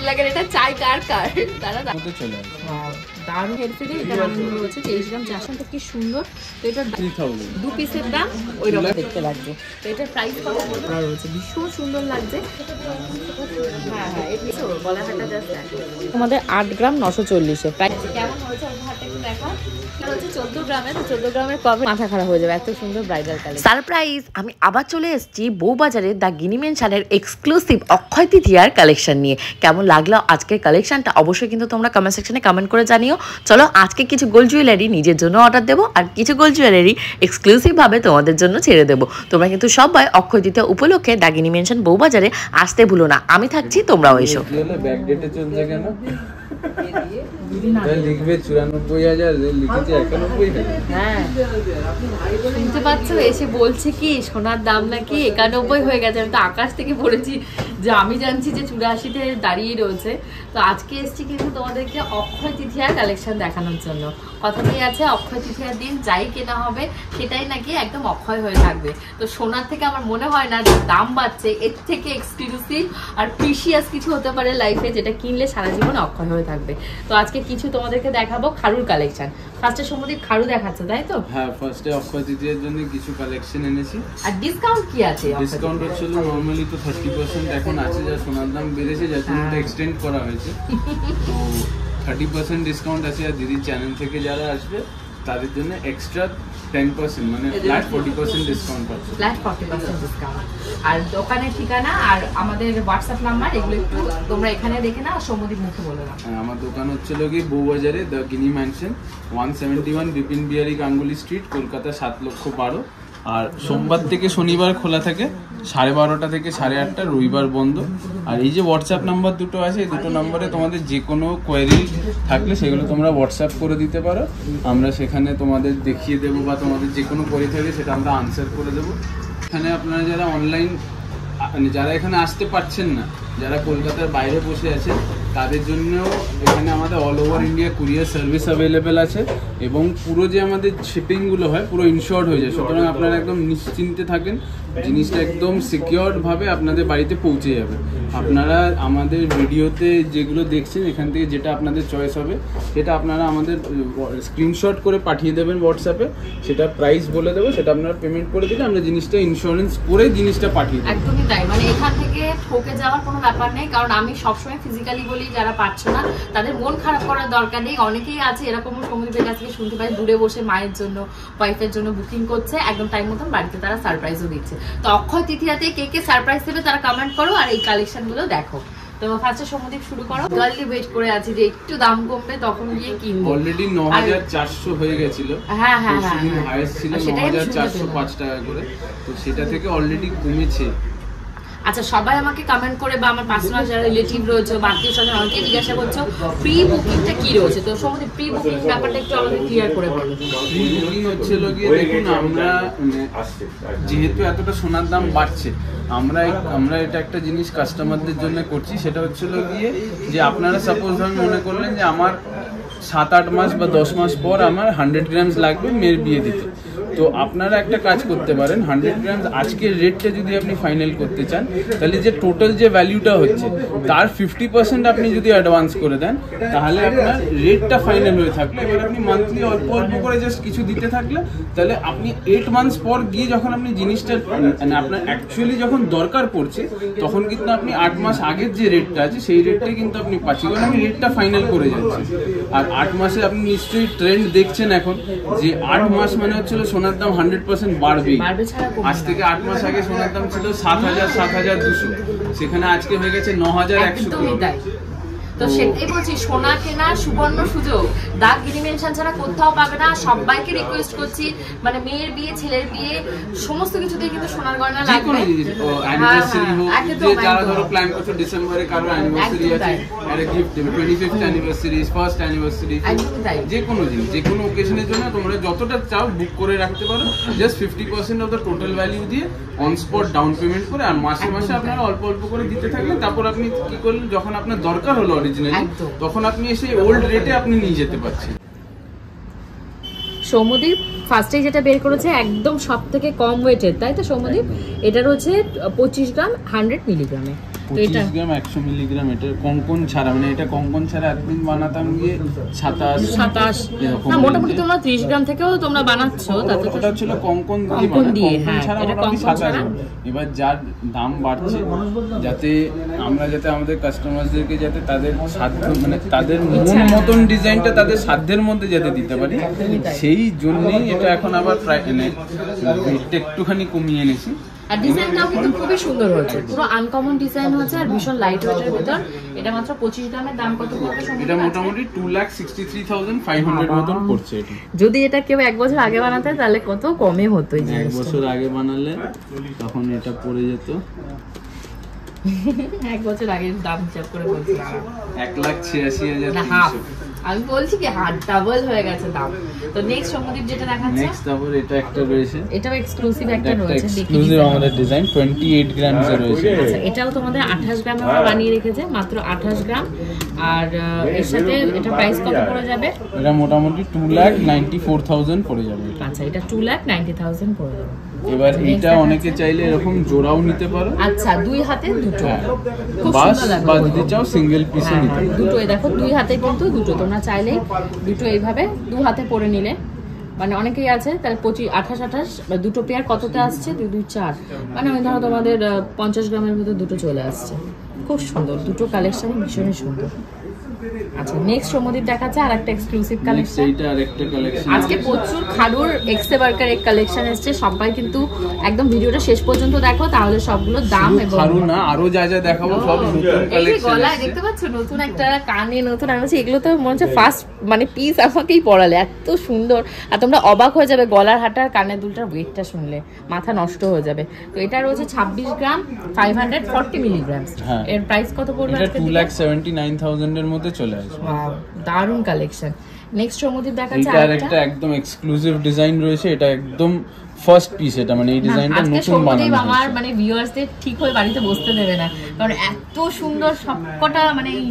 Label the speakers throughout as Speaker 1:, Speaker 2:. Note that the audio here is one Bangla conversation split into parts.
Speaker 1: লাখের এটা চাই কার কার তারা দারুণ হেলফিল। এটা বানানো রয়েছে 23 গ্রাম জাসনটা কি সুন্দর। তো এটা 2 পিসের দাম ওই রকম দেখতে লাগবে। তো এটার প্রাইস কত করা রয়েছে, ভীষণ সুন্দর লাগছে। হ্যাঁ হ্যাঁ এই পিস গলা হাটা জাস্ট তোমাদের 8 গ্রাম 940 প্রাইস কেমন হয়েছে ওভারটা একটু দেখো। এটা হচ্ছে 14 গ্রামের, তো 14 গ্রামের কবে মাথা খারাপ হয়ে যাবে, এত সুন্দর ব্রাইডাল কালেকশন।
Speaker 2: সারপ্রাইজ, আমি আবার চলে এসেছি বউবাজারের দ্য গিনি মেনশনের এক্সক্লুসিভ অক্ষয় তৃতীয়ার কালেকশন নিয়ে। কেমন লাগলো আজকের কালেকশনটা অবশ্যই কিন্তু তোমরা কমেন্ট সেকশনে কমেন্ট করে জানিও। চলো আজকে কিছু গোল্ড জুয়েলারি নিজের জন্য অর্ডার দেবো আর কিছু গোল্ড জুয়েলারি এক্সক্লুসিভভাবে তোমাদের জন্য ছেড়ে দেবো। তোমরা কিন্তু সবাই অক্ষয় তৃতীয়া উপলক্ষে দ্য গিনি মেনশন বউবাজারে আসতে ভুলো না। আমি থাকছি, তোমরাও এসো।
Speaker 3: লিখবে 94,000, লিখেছে 91,000।
Speaker 1: হ্যাঁ শুনতে পাচ্ছ, এসে বলছে কি সোনার দাম নাকি 91 হয়ে গেছে। আমি তো আকাশ থেকে পড়েছি যে আমি জানছি যে 84-তে দাঁড়িয়ে রয়েছে। তো আজকে এসছি কিন্তু তোমাদেরকে অক্ষয় তৃতীয়ার কালেকশন দেখানোর জন্য। কথাতেই আছে অক্ষয় তৃতীয়ার দিন যাই কেনা হবে সেটাই নাকি একদম অক্ষয় হয়ে থাকবে। তো সোনার থেকে আমার মনে হয় না যে দাম বাড়ছে এর থেকে এক্সক্লুসিভ আর প্রিশিয়াস কিছু হতে পারে লাইফে, যেটা কিনলে সারা জীবন অক্ষয় হয়ে থাকবে। তো আজকে কিছু তোমাদেরকে দেখাবো খারুর কালেকশন। ফার্স্টে সমুদ্রিক খারু দেখাচ্ছে তাই তো?
Speaker 3: হ্যাঁ, ফার্স্টে অক্ষয় তৃতীয়ার জন্য কিছু কালেকশন এনেছি।
Speaker 1: আর ডিসকাউন্ট কি আছে?
Speaker 3: ডিসকাউন্ট হচ্ছে নরমালি তো 30% এখন আছে, যা সোনার দাম বেড়েছে যার জন্য এটা এক্সটেন্ড করা হয়েছে। তো 30% ডিসকাউন্ট আছে। আর দিদির চ্যানেল থেকে যারা আসবে তাদের জন্য এক্সট্রা 10% মানে ফ্ল্যাট 40% ডিসকাউন্ট পাচ্ছে।
Speaker 1: Flat 40% discount. আর দোকানের ঠিকানা আর আমাদের হোয়াটসঅ্যাপ নাম্বার এগুলো একটু তোমরা এখানে দেখে নাও, সমুদ্রিক মুখে বলে দাও।
Speaker 3: আমার দোকান হচ্ছে বউবাজারে the Guinea mansion 171 Bipin Behari Ganguly street, Kolkata 7,12,000। আর সোমবার থেকে শনিবার খোলা থাকে 12:30 থেকে 8:30, রবিবার বন্ধ। আর এই যে হোয়াটসঅ্যাপ নাম্বার দুটো আছে, এই দুটো নম্বরে তোমাদের যে কোনো কোয়েরি থাকলে সেগুলো তোমরা হোয়াটসঅ্যাপ করে দিতে পারো। আমরা সেখানে তোমাদের দেখিয়ে দেবো, বা তোমাদের যে কোনো কোয়েরি থাকে সেটা আমরা আনসার করে দেবো। এখানে আপনারা যারা অনলাইন যারা এখানে আসতে পারছেন না, যারা কলকাতার বাইরে বসে আছে, তাদের জন্যও এখানে আমাদের all over India courier service available আছে। এবং পুরো যে আমাদের শিপিংগুলো হয় পুরো ইনশিওর্ড হয়ে যায়। সুতরাং আপনারা একদম নিশ্চিন্তে থাকেন, জিনিসটা একদম সিকিওরভাবে আপনাদের বাড়িতে পৌঁছে যাবে। আপনারা আমাদের ভিডিওতে যেগুলো দেখছেন এখান থেকে যেটা আপনাদের চয়েস হবে সেটা আপনারা আমাদের স্ক্রিনশট করে পাঠিয়ে দেবেন হোয়াটসঅ্যাপে। সেটা প্রাইস বলে দেবো, সেটা আপনারা পেমেন্ট করে দিলে আমরা জিনিসটা ইন্স্যুরেন্স করে জিনিসটা পাঠিয়ে দেবো।
Speaker 1: একদমই তাই, মানে এখান থেকে ঠকে যাওয়ার কোনো ব্যাপার নেই। কারণ আমি সবসময় ফিজিক্যালি বলি, যারা পারছো না তাদের মন খারাপ করার দরকার নেই। অনেকেই আছে এরকমও সমুদ্রের কাছ থেকে শুনতে পাই দূরে বসে মায়ের জন্য ওয়াইফের জন্য বুকিং করছে, একদম টাইম মতন বাড়িতে তারা সারপ্রাইজও দিচ্ছে। তো অক্ষয় তৃতীয়াতে কে কে সারপ্রাইজ দেবে তারা কমেন্ট করো আর এই কালেকশনগুলো দেখো। তো ফার্স্টে সমুদ্রিক শুরু করো। গার্লি ওয়েট করে আছি যে একটু দাম কমবে তখন গিয়ে কিনবো।
Speaker 3: অলরেডি 9,400 হয়ে গেছিল।
Speaker 1: হ্যাঁ হ্যাঁ হ্যাঁ,
Speaker 3: হাইয়েস্ট ছিল 9,405 টাকা করে। তো সেটা থেকে অলরেডি কমেছে।
Speaker 1: আচ্ছা, সবাই আমাকে কমেন্ট করে বা আমার পার্সোনাল যারা রিলেটিভ রয়েছে বা আত্মীয় স্বজন অনেকে জিজ্ঞাসা করছো প্রি বুকিংটা কি রয়েছে। তো সমুদ্রে প্রি বুকিং ব্যাপারটা একটু আমাদের ক্লিয়ার করে বলো।
Speaker 3: প্রি বুকিং হচ্ছিল গিয়ে, দেখুন আমরা যেহেতু এতটা সোনার দাম বাড়ছে, আমরা এটা একটা জিনিস কাস্টমারদের জন্য করছি। সেটা হচ্ছিল গিয়ে যে আপনারা সাপোজ ধরুন মনে করলেন যে আমার 7-8 মাস বা 10 মাস পর আমার 100 গ্রামস লাগবে মেয়ের বিয়ে দিতে। তো আপনারা একটা কাজ করতে পারেন, 100 গ্রামস আজকের রেটটা যদি আপনি ফাইনাল করতে চান, তাহলে যে টোটাল যে ভ্যালুটা হচ্ছে তার 50% আপনি যদি অ্যাডভান্স করে দেন, তাহলে আপনার রেটটা ফাইনাল হয়ে থাকবে। এবার আপনি মান্থলি অল্প অল্প করে জাস্ট কিছু দিতে থাকলে, তাহলে আপনি 8 মান্থস পর গিয়ে যখন আপনি জিনিসটা মানে আপনার অ্যাকচুয়ালি যখন দরকার পড়ছে, তখন কিন্তু আপনি 8 মাস আগের যে রেটটা আছে সেই রেটটাই কিন্তু আপনি পাচ্ছেন, কারণ আমি রেটটা ফাইনাল করে যাচ্ছি। আর 8 মাসে আপনি নিশ্চয়ই ট্রেন্ড দেখছেন এখন যে 8 মাস মানে হচ্ছিল সোনার দাম 100% বাড়বে। আজ থেকে 8 মাস আগে সোনার দাম ছিল 7,000 7,200, সেখানে আজকে হয়ে গেছে 9,100।
Speaker 1: তো সেটাই বলছি, সোনা কেনার সুবর্ণ সুযোগ দ্য গিনি মেনশন ছাড়া কোথাও পাবে না। সবাইকে রিকোয়েস্ট করছি, মানে মেয়ের বিয়ে ছেলের বিয়ে সমস্ত কিছুতেই কিন্তু সোনার গয়না লাগবে।
Speaker 3: অ্যানিভার্সারি হোক, যে যারা ধরো প্ল্যান করছো ডিসেম্বরে কারো অ্যানিভার্সারি আছে, একটা গিফট দেবে, 25th অ্যানিভার্সারি, ফার্স্ট অ্যানিভার্সারি, যে কোনো জিনিস যে কোনো ওকেশনের জন্য তোমরা যতটা চাও বুক করে রাখতে পারো। Just 50% of the total value দিয়ে অন স্পট ডাউন পেমেন্ট করে, আর মাসে মাসে আপনারা অল্প অল্প করে দিতে থাকলে তারপর আপনি কি করলেন, যখন আপনার দরকার হলো তখন আপনি এসে ওল্ড রেটে আপনি নিয়ে যেতে পারছেন।
Speaker 1: সৌম্যদীপ ফার্স্টে যেটা বের করেছে একদম সব থেকে কম ওয়েটের, তাই তো সৌম্যদীপ? এটা রয়েছে 25 গ্রাম 100 মিলিগ্রামে।
Speaker 3: 25 গ্রাম 100 মিলিগ্রাম। এটা কঙ্কন ছাড়া, মানে এটা কঙ্কন ছাড়া একদিন বানাতাম গিয়ে 27 এরকম।
Speaker 1: না মোটামুটি তোমরা 30 গ্রাম থেকেও তোমরা বানাচ্ছো, তাতে তো
Speaker 3: ওটা ছিল কঙ্কন দিয়ে, হ্যাঁ এটা কঙ্কন ছাড়া। এবার যার দাম বাড়ছে, যাতে আমরা যাতে আমাদের কাস্টমারদেরকে যাতে তাদের সাধ্য, মানে তাদের মন মতন ডিজাইনটা তাদের সাধ্যের মধ্যে যাতে দিতে পারি, সেই জন্যই এটা এখন আবার প্রায় একটুখানি কমিয়ে এনেছি।
Speaker 1: আর ডিজাইনটাও কিন্তু খুবই সুন্দর হয়েছে, পুরো আনকমন ডিজাইন হয়েছে আর ভীষণ লাইট ওয়েটের ভিতর। এটা মাত্র 25 গ্রামের। দাম কত পড়বে?
Speaker 3: এটা মোটামুটি 2,63,500 মতন পড়ছে। এটা
Speaker 1: যদি এটা কেউ 1 বছর আগে বানাতে তাহলে কত কমে হতো।
Speaker 3: 1 বছর আগে বানালে তখন এটা পড়ে যেত
Speaker 1: 1 বছর আগের দাম হিসাব করে বলছিলাম
Speaker 3: 1,86,300।
Speaker 1: আমি বলছি কি হাত ডাবল হয়ে গেছে দাম। তো নেক্সট সমুদ্র যেটা দেখাচ্ছে,
Speaker 3: নেক্সট তারপর এটা একটা রয়েছে,
Speaker 1: এটাও এক্সক্লুসিভ একটা রয়েছে,
Speaker 3: এক্সক্লুসিভ আমাদের ডিজাইন 28 গ্রামস এর রয়েছে।
Speaker 1: আচ্ছা এটাও তোমাদের 28 গ্রামে বানিয়ে রেখেছে, মাত্র 28 গ্রাম। আর এর সাথে এটা প্রাইস কত পড়ে যাবে?
Speaker 3: এটা মোটামুটি 2,94,000 পড়ে যাবে।
Speaker 1: আচ্ছা এটা 2,90,000 পড়ে যাবে।
Speaker 3: এবার এটা অনেকে চাইলে এরকম জোড়াও নিতে পারো।
Speaker 1: আচ্ছা 2 হাতে দুটো, খুব
Speaker 3: বাস
Speaker 1: সুন্দর লাগবে।
Speaker 3: বা যদি চাও সিঙ্গেল পিসে নিতে পারো।
Speaker 1: দুটোই দেখো 2 হাতে কিন্তু দুটো, তোমরা চাইলে দুটো এইভাবে 2 হাতে পরে নিলে, মানে অনেকেই আছে তাহলে 28 বা দুটো পেয়ার কততে আসছে? 2 2 4, মানে আমি ধরো তোমাদের 50 গ্রামের মধ্যে দুটো চলে আসছে। খুব সুন্দর দুটো কালেকশন, ভীষণই সুন্দর। আচ্ছা নেক্সট সমুদ্র দেখাচ্ছে আর একটা এক্সক্লুসিভ কালেকশন।
Speaker 3: এইটা আরেকটা কালেকশন।
Speaker 1: আজকে প্রচুর খাড়ুর এক্সে বার্কার এক কালেকশন এসেছে, সবাই কিন্তু একদম ভিডিওটা শেষ পর্যন্ত দেখো, তাহলে সবগুলো দাম এবং
Speaker 3: খাড়ু না আরো যা যা দেখাবো সব নতুন কালেকশন।
Speaker 1: গলায় দেখতে পাচ্ছ নতুন একটা, কানে নতুন। আমি বলছি এগুলো তো মনে হচ্ছে ফার্স্ট মানে পিস আমাকেই পরালে, এত সুন্দর। আর তোমরা অবাক হয়ে যাবে গলার হাটার কানের দুলটার ওয়েটটা শুনলে, মাথা নষ্ট হয়ে যাবে। তো এটা রয়েছে 26 গ্রাম 540 মিলিগ্রাম। এর প্রাইস কত পড়বে?
Speaker 3: এটা 2,79,000 এর মধ্যে চলে আসবে।
Speaker 1: ওয়াও দারুন কালেকশন। নেক্সট সমুদ্র দেখাচ্ছে
Speaker 3: এটা আরেকটা একদম এক্সক্লুসিভ ডিজাইন রয়েছে, এটা একদম ফার্স্ট পিস। এটা মানে এই ডিজাইনটা নতুন বানানো হয়েছে।
Speaker 1: আমার মানে ভিউয়ার্সদের ঠিক হয়ে বাড়িতে বসতে দেবে না, কারণ এত সুন্দর সবকটা মানে এই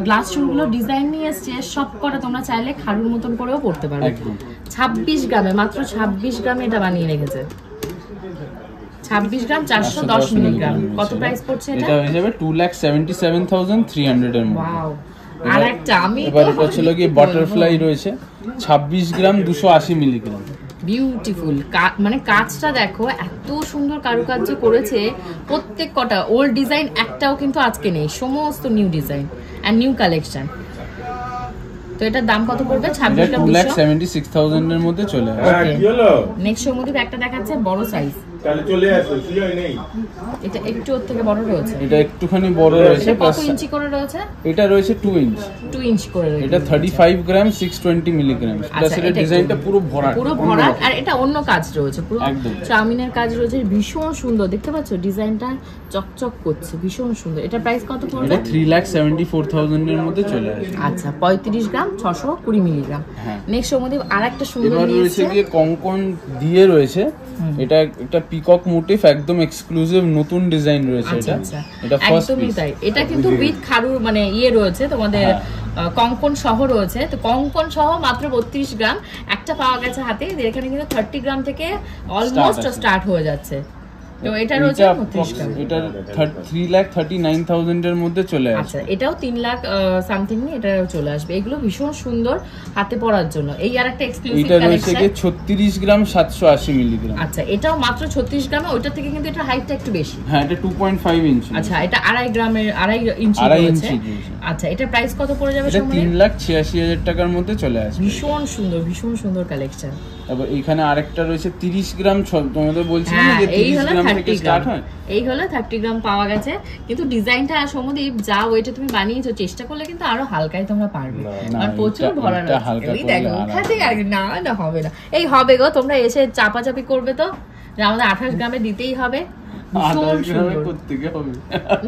Speaker 1: গ্লাস চুলগুলো ডিজাইন নিয়ে এসছে, সবকটা তোমরা চাইলে খাড়ুর মতন করেও পড়তে পারো। 26 গ্রামে, মাত্র 26 গ্রামে এটা বানিয়ে রেখেছে। 26 গ্রাম 410 মিলিগ্রাম। কত প্রাইস পড়ছে এটা?
Speaker 3: এটা হয়ে যাবে 2,77,300 এর মধ্যে।
Speaker 1: ওয়াও। আর একটা আমি
Speaker 3: এবার এটা ছিল কি বাটারফ্লাই রয়েছে 26 গ্রাম 280 মিলিগ্রাম।
Speaker 1: বিউটিফুল, মানে কাজটা দেখো এত সুন্দর কারুকার্য করেছে। প্রত্যেক কটা ওল্ড ডিজাইন একটাও কিন্তু আজকে নেই, সমস্ত new design and new collection. তো এটার দাম কত পড়বে? 26 গ্রাম
Speaker 3: 2,76,000 এর মধ্যে চলে আসবে।
Speaker 1: নেক্সট এর মধ্যে একটা দেখাচ্ছে বড় সাইজ,
Speaker 4: তাহলে চলে আসো, সিলাই নেই।
Speaker 1: এটা একটু ওর থেকে বড় রয়েছে।
Speaker 3: এটা একটুখানি বড় রয়েছে।
Speaker 1: কত ইঞ্চি করে রয়েছে?
Speaker 3: এটা রয়েছে 2 ইঞ্চ।
Speaker 1: 2 ইঞ্চি করে রয়েছে।
Speaker 3: এটা 35 গ্রাম 620 মিলিগ্রাম। প্লাস এর ডিজাইনটা পুরো ভরাট,
Speaker 1: পুরো ভরাট। আর এটা অন্য কাজ রয়েছে, পুরো
Speaker 3: একদম
Speaker 1: চাউমিনের কাজ রয়েছে, ভীষণ সুন্দর। দেখতে পাচ্ছ ডিজাইনটা চকচক করছে, ভীষণ সুন্দর। এটা প্রাইস কত পড়বে?
Speaker 3: এটা 3,74,000 এর মধ্যে চলে আসবে।
Speaker 1: আচ্ছা 35 গ্রাম 620 মিলিগ্রাম।
Speaker 3: নেক্সট
Speaker 1: সমুদ্র আরেকটা সুন্দর
Speaker 3: এবার রয়েছে গিয়ে কঙ্কন দিয়ে রয়েছে। এটা একটা পিকক মোটিভ, একদম এক্সক্লুসিভ নতুন ডিজাইন রয়েছে। এটা এটা ফার্স্ট পিস।
Speaker 1: এটা কিন্তু উইথ খাড়ু মানে ইয়ে রয়েছে তোমাদের, কঙ্কন সহ রয়েছে। তো কঙ্কন সহ মাত্র 32 গ্রাম একটা পাওয়া গেছে হাতে। এখানে কিন্তু 30 গ্রাম থেকে অলমোস্ট স্টার্ট হয়ে যাচ্ছে। তো এটা রয়েছে 32 গ্রাম।
Speaker 3: এটা 3,39,000 এর মধ্যে চলে আসবে।
Speaker 1: আচ্ছা এটাও 3 লাখ সামথিং নিয়ে এটা চলে আসবে। এগুলো ভীষণ সুন্দর হাতে পরার জন্য। এই আরেকটা এক্সক্লুসিভ
Speaker 3: এটা রয়েছে
Speaker 1: কালেকশন।
Speaker 3: কি 36 গ্রাম 780 মিলিগ্রাম।
Speaker 1: আচ্ছা এটাও মাত্র 36 গ্রামে, ওইটা থেকে কিন্তু এটা হাইটটা একটু বেশি।
Speaker 3: হ্যাঁ এটা 2.5 ইঞ্চি।
Speaker 1: আচ্ছা এটা 2.5 গ্রামের 2.5 ইঞ্চি রয়েছে। আচ্ছা এটা প্রাইস কত পড়ে যাবে?
Speaker 3: এটা 3,86,000 টাকার মধ্যে চলে আসবে।
Speaker 1: ভীষণ সুন্দর, ভীষণ সুন্দর কালেকশন।
Speaker 3: তারপর এখানে আরেকটা রয়েছে 30 গ্রাম। তোমাদের বলছিলাম যে 30 গ্রাম থেকে স্টার্ট হয়।
Speaker 1: এই হলো 30 গ্রাম পাওয়া গেছে। কিন্তু ডিজাইনটা সমুদ্রীপ যা ওইটা তুমি বানিয়েছো, চেষ্টা করলে কিন্তু আরো হালকাই তোমরা পারবে। আর প্রচুর ভরা রয়েছে। এই দেখো খাতে আর না হবে না। এই হবে গো, তোমরা এসে চাপাচাপি করবে তো যে আমাদের 28 গ্রামে দিতেই হবে।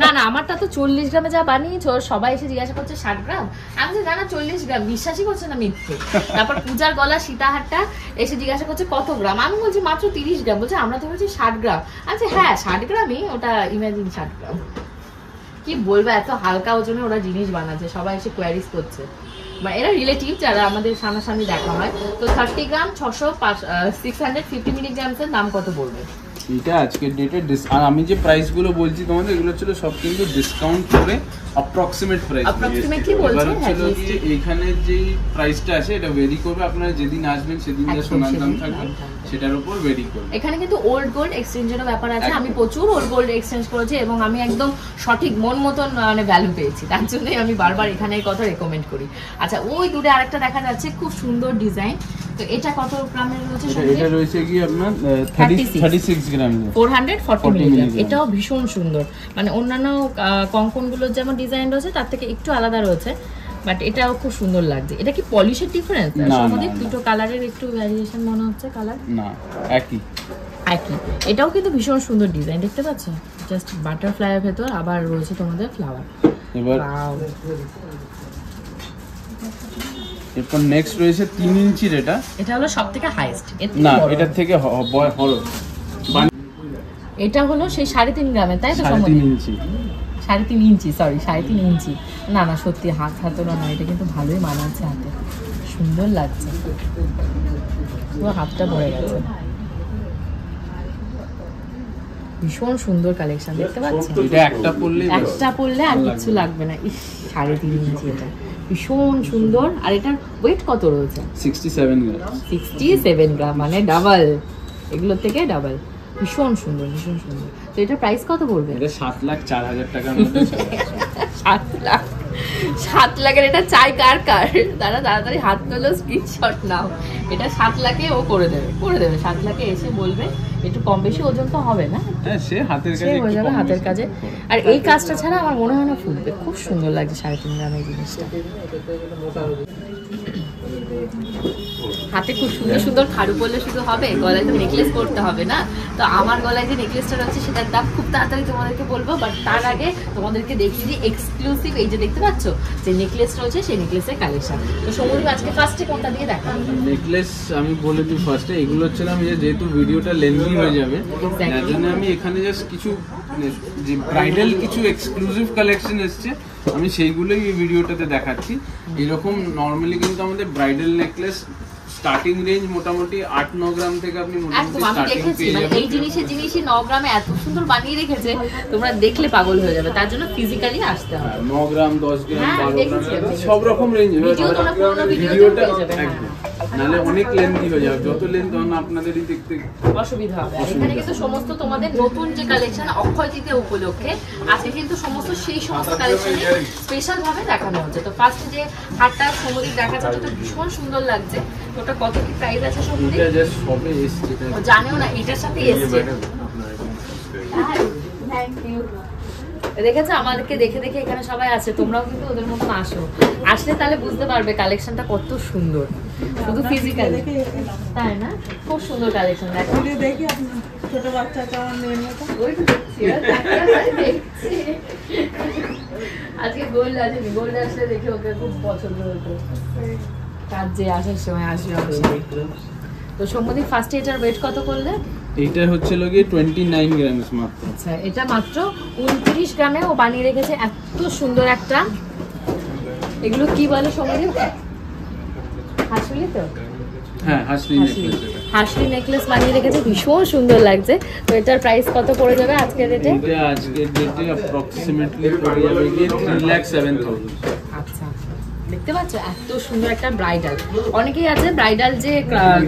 Speaker 1: না না আমারটা তো 40 গ্রামে যা বানিয়েছো, সবাই এসে জিজ্ঞাসা করছে 60 গ্রাম। আমি যে না 40 গ্রাম, বিশ্বাসই করছে না, মিথ্যে। তারপর পূজার গলা সীতাহারটা এসে জিজ্ঞাসা করছে কত গ্রাম, আমি বলছি মাত্র 30 গ্রাম। বলছে আমরা তো বলছি 60 গ্রাম। আচ্ছা হ্যাঁ 60 গ্রামই, ওটা ইমাজিন 60 গ্রাম। কি বলবো, এত হালকা ওজনে ওরা জিনিস বানাচ্ছে, সবাই এসে কোয়ারিজ করছে। মানে এরা রিলেটিভ যারা আমাদের সামনাসামনি দেখা হয়। তো 30 গ্রাম 650 মিলিগ্রামের দাম কত পড়বে?
Speaker 3: এটা আজকের ডেটে আর আমি যে প্রাইস গুলো বলছি তোমাদের এগুলো ছিল সব কিন্তু ডিসকাউন্ট করে অ্যাপ্রক্সিমেট প্রাইস।
Speaker 1: অ্যাপ্রক্সিমেটলি বলছো হ্যাঁ জিএসটি।
Speaker 3: এইখানে যে প্রাইসটা আছে এটা ভেরি করবে, আপনারা যেদিন আসবেন সেদিন যে সোনার দাম থাকবে সেটার উপর ভেরি করবে।
Speaker 1: এখানে কিন্তু ওল্ড গোল্ড এক্সচেঞ্জেরও ব্যাপার আছে, আমি প্রচুর ওল্ড গোল্ড এক্সচেঞ্জ করেছি এবং আমি একদম সঠিক মন মতন মানে ভ্যালু পেয়েছি, তার জন্যই আমি বারবার এখানে এই কথা রেকমেন্ড করি। আচ্ছা ওই দূরে আরেকটা দেখা যাচ্ছে খুব সুন্দর ডিজাইন, তো এটা কত গ্রামের রয়েছে?
Speaker 3: এটা রয়েছে কি আপনার 36 গ্রাম
Speaker 1: 440 মিলিগ্রাম। এটাও ভীষণ সুন্দর, মানে অন্যান্য কঙ্কনগুলোর যেমন ডিজাইন রয়েছে তার থেকে একটু আলাদা রয়েছে, বাট এটাও খুব সুন্দর লাগছে। এটা কি পলিশের ডিফারেন্স? সম্বন্ধে দুটো কালারের একটু ভ্যারিয়েশন মনে হচ্ছে, কালার
Speaker 3: না একই।
Speaker 1: এটাও কিন্তু ভীষণ সুন্দর ডিজাইন, দেখতে পাচ্ছ? জাস্ট বাটারফ্লাইয়ের ভেতর আবার রয়েছে তোমাদের ফ্লাওয়ার।
Speaker 3: এবার এরপর নেক্সট রয়েছে 3 ইঞ্চির। এটা
Speaker 1: হলো সবথেকে হাইয়েস্ট।
Speaker 3: না এটার থেকে বড়।
Speaker 1: এটা হলো সেই 3.5 গ্রামের, তাই তো?
Speaker 3: 3.5 ইঞ্চি।
Speaker 1: 3.5 ইঞ্চি, সরি 3.5 ইঞ্চি। না না সত্যি হাতোনা নয়, এটা কিন্তু ভালোই মানাচ্ছে হাতে, সুন্দর লাগছে, পুরো হাতটা ভরে গেছে। ভীষণ সুন্দর কালেকশন, দেখতে পাচ্ছেন?
Speaker 3: এটা একটা পরলে
Speaker 1: আর কিছু লাগবে না। 3.5 ইঞ্চি, এটা ভীষণ সুন্দর। আর এটার ওয়েট কত রয়েছে?
Speaker 3: 67 গ্রাম।
Speaker 1: 67 গ্রাম, মানে ডাবল, এগুলোর থেকে ডাবল। ভীষণ সুন্দর, ভীষণ সুন্দর। তো এটার প্রাইস কত পড়বে?
Speaker 3: এটা 7,04,000 টাকার মধ্যে।
Speaker 1: 7 লাখের এটা চাই কার দাদা, তাড়াতাড়ি হাত তোলো, স্ক্রিনশট নাও। এটা 7 লাখে ও করে দেবে 7 লাখে এসে বলবে। একটু কম বেশি ওজন তো হবে না,
Speaker 3: হ্যাঁ সে হাতের কাজে
Speaker 1: হয়ে যাবে, হাতের কাজে। আর এই কাজটা ছাড়া আমার মনে হয় না ফুটবে। খুব সুন্দর লাগছে 3.5 গ্রামের জিনিসটা। হাতে খুব সুন্দর সুন্দর খাড়ু পরলে শুধু হবে, গলায় তো নেকলেস করতে হবে না। তো আমার গলায় যে নেকলেসটা রয়েছে সেটার দাম খুব তাড়াতাড়ি তোমাদেরকে বলবো, বাট তার আগে তোমাদেরকে দেখিয়ে দিই এক্সক্লুসিভ। এই যে দেখতে পাচ্ছ যে নেকলেস রয়েছে, সেই নেকলেসের কালেকশন। তো সমুদ্র আজকে ফার্স্টে কোনটা দিয়ে দেখাবো?
Speaker 3: নেকলেস আমি বলে দিই ফার্স্টে। এগুলো হচ্ছে আমি যেহেতু ভিডিওটা লেন্থি হয়ে যাবে তার জন্য আমি এখানে জাস্ট কিছু যে ব্রাইডাল কিছু এক্সক্লুসিভ কালেকশন এসছে আমি সেইগুলোই এই ভিডিওটাতে দেখাচ্ছি। এরকম নর্মালি কিন্তু আমাদের ব্রাইডাল নেকলেস স্টার্টিং রেঞ্জ মোটামুটি 8-9 গ্রাম থেকে আপনি
Speaker 1: একদম আমি দেখেছি, মানে এই জিনিসই 9 গ্রামে এত সুন্দর বানিয়ে রেখেছে, তোমরা দেখলে পাগল হয়ে যাবে। তার জন্য ফিজিক্যালি আসতে হবে।
Speaker 3: 9 গ্রাম 10 গ্রাম 12 গ্রাম সব রকম রেঞ্জ। ভিডিওটা একদম নালে অনেক লেন্থি হয়ে যাবে, যত লেন্থ তখন আপনাদেরই দেখতে
Speaker 1: অসুবিধা হবে। এখানে কিন্তু সমস্ত তোমাদের নতুন যে কালেকশন অক্ষয় তৃতীয়া উপলক্ষে আজকে কিন্তু সমস্ত সেই সমস্ত কালেকশন স্পেশাল ভাবে দেখানো হচ্ছে। তো ফার্স্ট যে হারটা সমুদ্র দেখাচ্ছে ওটা ভীষণ সুন্দর লাগছে। ওটা কত কি প্রাইস আছে সমুদ্র?
Speaker 3: এটা জাস্ট সবে এসছে,
Speaker 1: জানেও না এটার সাথে এসছে। Thank you. দেখেছো আমাদেরকে দেখে দেখে এখানে সবাই আছে, তোমরাও কিন্তু ওদের মতন আসো, আসলে তাহলে বুঝতে পারবে কালেকশনটা কত সুন্দর। শুধু ফিজিক্যালি তাই না, খুব সুন্দর কালেকশন। দেখো দেখি আপনার ছোট বাচ্চা কেমন মেয়ের মতো, ওই তো দেখছি। আজকে গোল্ড আসেনি, গোল্ড আসলে দেখে ওকে খুব পছন্দ হতো, কাজ যে আসার সময় আসবে অবশ্যই। তো সম্মতি ফার্স্টে এটার ওয়েট কত করলে?
Speaker 3: এইটা হচ্ছে লগে 29 গ্রাম মাত্র।
Speaker 1: আচ্ছা এটা মাত্র 29 গ্রামে ও বানিয়ে রেখেছে। এত সুন্দর একটা, এগুলো কি বলে সমুদ্র? হাসলি তো?
Speaker 3: হ্যাঁ হাসলি নেকলেস।
Speaker 1: হাসলি নেকলেস বানিয়ে রেখেছে, ভীষণ সুন্দর লাগছে। তো এটার প্রাইস কত পড়ে যাবে আজকের রেটে?
Speaker 3: এটা আজকের রেটে অ্যাপ্রক্সিমেটলি পড়ে যাবে 3,07,000।
Speaker 1: আচ্ছা দেখতে পাচ্ছ এত সুন্দর একটা ব্রাইডাল। অনেকেই আছে ব্রাইডাল যে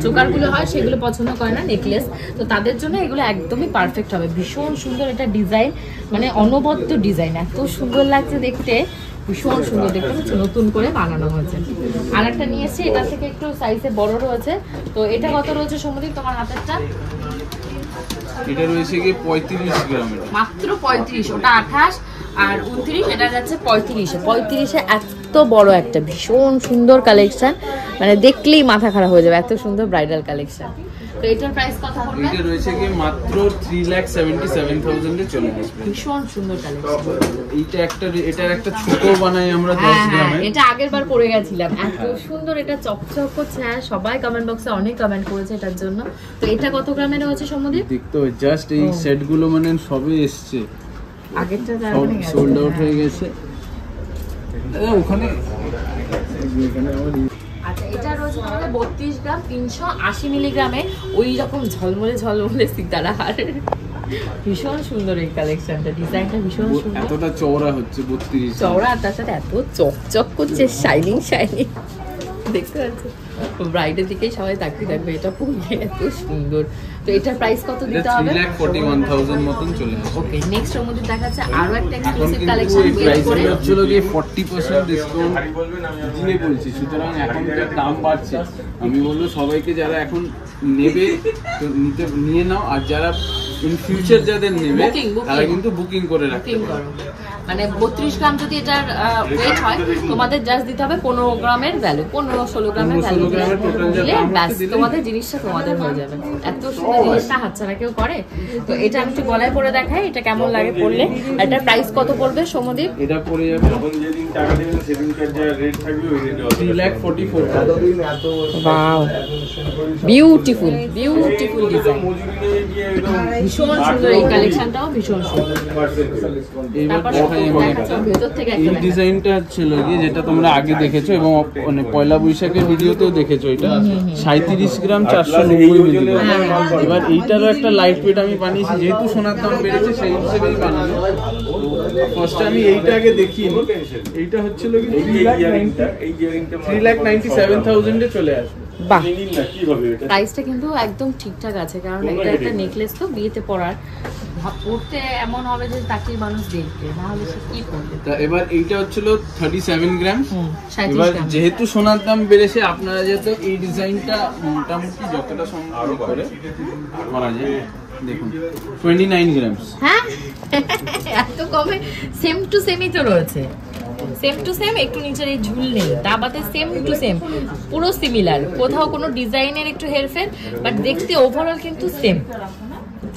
Speaker 1: চোকারগুলো হয় সেগুলো পছন্দ করে না নেকলেস, তো তাদের জন্য এগুলো একদমই পারফেক্ট হবে। ভীষণ সুন্দর এটা ডিজাইন, মানে অনবদ্য ডিজাইন, এত সুন্দর লাগছে দেখতে, ভীষণ সুন্দর। দেখতে পাচ্ছ নতুন করে বানানো হয়েছে। আর একটা নিয়ে এসেছি, এটা থেকে একটু সাইজে বড় রয়েছে। তো এটা কত রয়েছে সমুদ্র তোমার হাতেরটা?
Speaker 3: এটা রয়েছে কি 35 গ্রাম,
Speaker 1: মাত্র 35। ওটা 28 আর 29, এটা যাচ্ছে 35-এ এত বড় একটা ভীষণ সুন্দর কালেকশন, মানে দেখলেই মাথা খারাপ হয়ে যাবে, এত সুন্দর ব্রাইডাল কালেকশন। তো এটার প্রাইস কত পড়বে?
Speaker 3: এটা রয়েছে কি মাত্র 3,77,000 এ চলে আসবে।
Speaker 1: ভীষণ সুন্দর কালেকশন।
Speaker 3: এটার একটা ছোট বানাই আমরা 10 গ্রামে।
Speaker 1: এটা আগের বার পরে গেছিলাম, এত সুন্দর, এটা চকচক করছে। হ্যাঁ সবাই কমেন্ট বক্সে অনেক কমেন্ট করেছে এটার জন্য। তো এটা কত গ্রামের রয়েছে সমুদ্র?
Speaker 3: দেখতে জাস্ট এই সেট গুলো মানে সবে এসছে,
Speaker 1: আগেরটা
Speaker 3: সোল্ড আউট হয়ে গেছে ওখানে।
Speaker 1: আচ্ছা এটা রয়েছে তোমাদের 32 গ্রাম 380 মিলিগ্রামে ওই রকম ঝলমলে ঝলমলে সিতারা হার। ভীষণ সুন্দর এই কালেকশনটা, ডিজাইনটা ভীষণ সুন্দর।
Speaker 3: এতটা চওড়া হচ্ছে 32
Speaker 1: চওড়া, তার সাথে এত চকচক করছে, শাইনিং শাইনিং, দেখতে পাচ্ছি ব্রাইডের দিকেই সবাই তাকিয়ে থাকবে, এটা পরলে এত সুন্দর। তো এটার প্রাইস কত দিতে হবে?
Speaker 3: 3,41,000 মতন চলে আসে।
Speaker 1: ওকে, নেক্সট এর মধ্যে দেখাচ্ছে আরো একটা
Speaker 3: এখন
Speaker 1: এক্সক্লুসিভ
Speaker 3: কিন্তু
Speaker 1: কালেকশন
Speaker 3: এই
Speaker 1: বের
Speaker 3: প্রাইস
Speaker 1: করে।
Speaker 3: হচ্ছিল কি 40% ডিসকাউন্ট দিয়ে বলছি, সুতরাং এখন যে দাম বাড়ছে আমি বলবো সবাইকে যারা এখন নেবে তো নিয়ে নাও, আর যারা ইন ফিউচার যাদের নেবে তারা কিন্তু বুকিং করে রাখতে
Speaker 1: বুকিং করো। মানে 32 গ্রাম যদি এটার ওয়েট হয় তোমাদের জাস্ট দিতে হবে 15 গ্রামের ভ্যালু, 15-16 গ্রামের ভ্যালু দিলে ব্যাস তোমাদের জিনিসটা তোমাদের হয়ে যাবে। এত সুন্দর জিনিসটা হাতছাড়া কেউ করে? তো এটা আমি একটু গলায় পরে দেখাই এটা কেমন লাগে পরলে। এটার প্রাইস কত পড়বে সমদীপ?
Speaker 3: এটা পড়ে যাবে
Speaker 4: যখন যেদিন টাকা দেবেন সেদিনকার যা রেট থাকবে ওই রেটে
Speaker 3: 3,44,000।
Speaker 1: ওয়াও, বিউটিফুল বিউটিফুল ডিজাইন,
Speaker 4: মজুরি নিয়ে গিয়ে একদম
Speaker 1: ভীষণ সুন্দর এই কালেকশনটাও ভীষণ সুন্দর।
Speaker 3: এইবার
Speaker 1: তারপর
Speaker 3: দেখাই আমি
Speaker 1: দেখাচ্ছে ভেতর থেকে
Speaker 3: এই
Speaker 1: একটা
Speaker 3: ডিজাইনটা ছিল কি যেটা তোমরা আগে দেখেছো এবং মানে পয়লা বৈশাখের ভিডিওতেও দেখেছো, এটা 37 গ্রাম 490 মিলিগ্রাম। এবার এইটারও একটা লাইট ওয়েট আমি বানিয়েছি, যেহেতু সোনার দাম বেড়েছে সেই হিসেবেই বানানো। ফার্স্টে আমি এইটা আগে দেখিয়ে নিই। এইটা হচ্ছিল কি 3,97,000 এ চলে আসবে।
Speaker 1: বাহ,
Speaker 4: কি হবে এটা?
Speaker 1: প্রাইসটা কিন্তু একদম ঠিকঠাক আছে, কারণ এটা একটা নেকলেস তো বিয়েতে পরার, পড়তে এমন হবে যে তাকে মানুষ দেখবে, না হলে সে কি করবে।
Speaker 3: তা এবার এইটা হচ্ছিল 37 গ্রাম।
Speaker 1: 37
Speaker 3: এবার
Speaker 1: গ্রাম।
Speaker 3: যেহেতু সোনার দাম বেড়েছে আপনারা যেহেতু এই ডিজাইনটা মোটামুটি যতটা সম্ভব করে করা যায়, দেখুন 29 গ্রাম।
Speaker 1: হ্যাঁ এত কমে? সেম টু সেমই তো রয়েছে, সেম টু সেম, একটু নিচের এই ঝুল নেই, দাবাতে সেম টু সেম, পুরো সিমিলার, কোথাও কোনো ডিজাইনের একটু হেরফের, বাট দেখতে ওভারঅল কিন্তু সেম।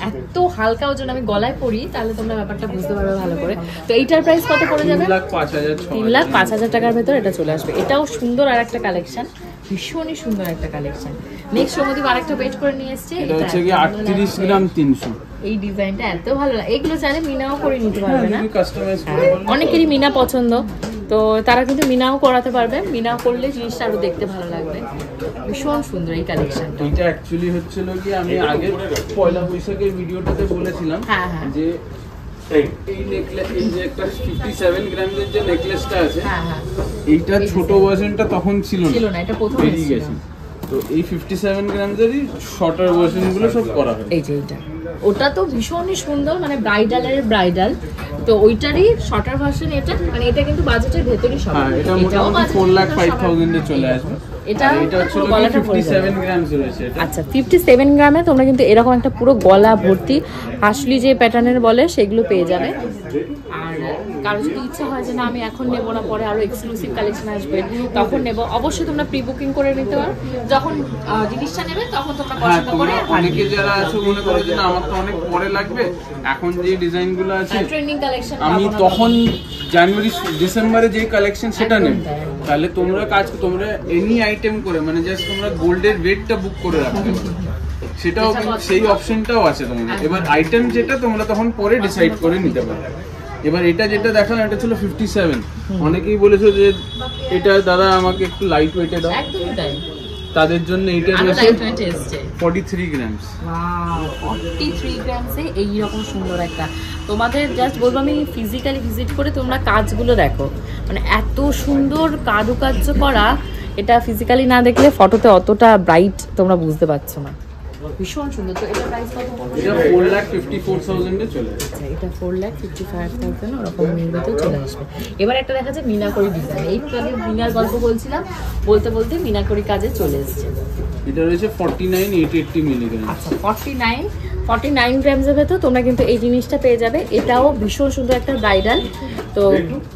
Speaker 1: এত হালকা ওজন, আমি গলায় পরি তাহলে তোমরা ব্যাপারটা বুঝতে পারবে ভালো করে। তো এইটার প্রাইস কত পড়ে যাবে?
Speaker 3: 3,05,000
Speaker 1: টাকার ভেতর এটা চলে আসবে। এটাও সুন্দর আর একটা কালেকশন, ভীষণই সুন্দর একটা কালেকশন। নেক্সট সমদীপ আরেকটা ওয়েট করে নিয়ে এসেছে,
Speaker 3: এটা হচ্ছে কি 38 গ্রাম 300।
Speaker 1: এই ডিজাইনটা এত ভালো লাগে, এগুলো চাইলে মিনাও করে নিতে পারবে না?
Speaker 3: কাস্টমাইজ করে
Speaker 1: অনেকেরই মিনা পছন্দ, তো তারা কিন্তু মিনাও করাতে পারবে, মিনাও করলে জিনিসটা আরো দেখতে ভালো লাগবে। ভীষণ সুন্দর এই কালেকশনটা।
Speaker 3: এটা অ্যাকচুয়ালি হচ্ছিল কি আমি আগে পয়লা বৈশাখের ভিডিওটাতে বলেছিলাম
Speaker 1: হ্যাঁ, হ্যাঁ।
Speaker 3: যে এই নেকলেস, এই যে একটা 57 গ্রামের যে নেকলেসটা আছে,
Speaker 1: হ্যাঁ হ্যাঁ,
Speaker 3: এইটা ছোট ভার্সনটা তখন ছিল
Speaker 1: না, এটা প্রথম
Speaker 3: বেরিয়ে গেছে। তো এই 57 গ্রামেরই শর্টার ভার্সন গুলো সব করা হয়।
Speaker 1: এই যে এটা, ওটা তো ভীষণই সুন্দর, মানে ব্রাইডালের ব্রাইডাল, তো ওইটারই শর্টার ভার্সন এটা, মানে এটা কিন্তু বাজেটের ভেতরই সব।
Speaker 3: হ্যাঁ, এটা মোটামুটি 4,05,000 এ চলে আসবে।
Speaker 1: এটা
Speaker 3: হচ্ছে
Speaker 1: গলাটা
Speaker 3: 57 গ্রাম রয়েছে এটা।
Speaker 1: আচ্ছা, 57 গ্রামে তোমরা কিন্তু এরকম একটা পুরো গলা ভর্তি হাসলি যে প্যাটার্নের বলে সেগুলো পেয়ে যাবে। আর কারো যদি ইচ্ছা হয় যে না আমি এখন নেব না, পরে আরো এক্সক্লুসিভ কালেকশন আসবে তখন নেব, অবশ্যই তোমরা প্রি বুকিং করে নিতে পারো। যখন জিনিসটা নেবে তখন তোমরা পছন্দ করে
Speaker 3: অনেকে যারা আছে মনে করে যে না আমার তো অনেক পরে লাগবে, এখন যে ডিজাইন গুলো আছে
Speaker 1: ট্রেন্ডিং কালেকশন
Speaker 3: আমি তখন জানুয়ারি ডিসেম্বরে যে কালেকশন সেটা নেব, তাহলে তোমরা তোমরা এনি আইটেম করে মানে জাস্ট তোমরা গোল্ডের রেটটা বুক করে রাখতে পারো, সেটাও সেই অপশনটাও আছে তোমাদের। এবার আইটেম যেটা তোমরা তখন পরে ডিসাইড করে নিতে পারো। এবার এটা যেটা দেখালাম এটা ছিল 57, অনেকেই বলেছো যে এটা দাদা আমাকে একটু লাইট ওয়েটে দাও,
Speaker 1: একদমই তাই,
Speaker 3: তাদের জন্য এটা রয়েছে 43 গ্রাম।
Speaker 1: 43 গ্রামসে এইরকম সুন্দর একটা, তোমাদের জাস্ট বলবো আমি ফিজিক্যালি ভিজিট করে তোমরা কাজগুলো দেখো, মানে এত সুন্দর কারুকার্য করা, এটা ফিজিক্যালি না দেখলে ফটোতে অতটা ব্রাইট তোমরা বুঝতে পারছো না। ভীষণ সুন্দর। তো এটা প্রাইস কত পড়বে?
Speaker 3: এটা 4,54,000 এ চলে আসবে।
Speaker 1: আচ্ছা, এটা 4,55,000 ওরকম নির্মিত চলে আসবে। এবার একটা দেখা যাচ্ছে মিনাকরি ডিজাইন, এই আগে মিনার গল্প বলছিলাম, বলতে বলতে মিনাকরি কাজে চলে এসেছে।
Speaker 3: এটা রয়েছে 49,880 মিলিগ্রাম।
Speaker 1: আচ্ছা, 49 গ্রামসের ভেতর তোমরা কিন্তু এই জিনিসটা পেয়ে যাবে। এটাও ভীষণ সুন্দর একটা ব্রাইডাল, তো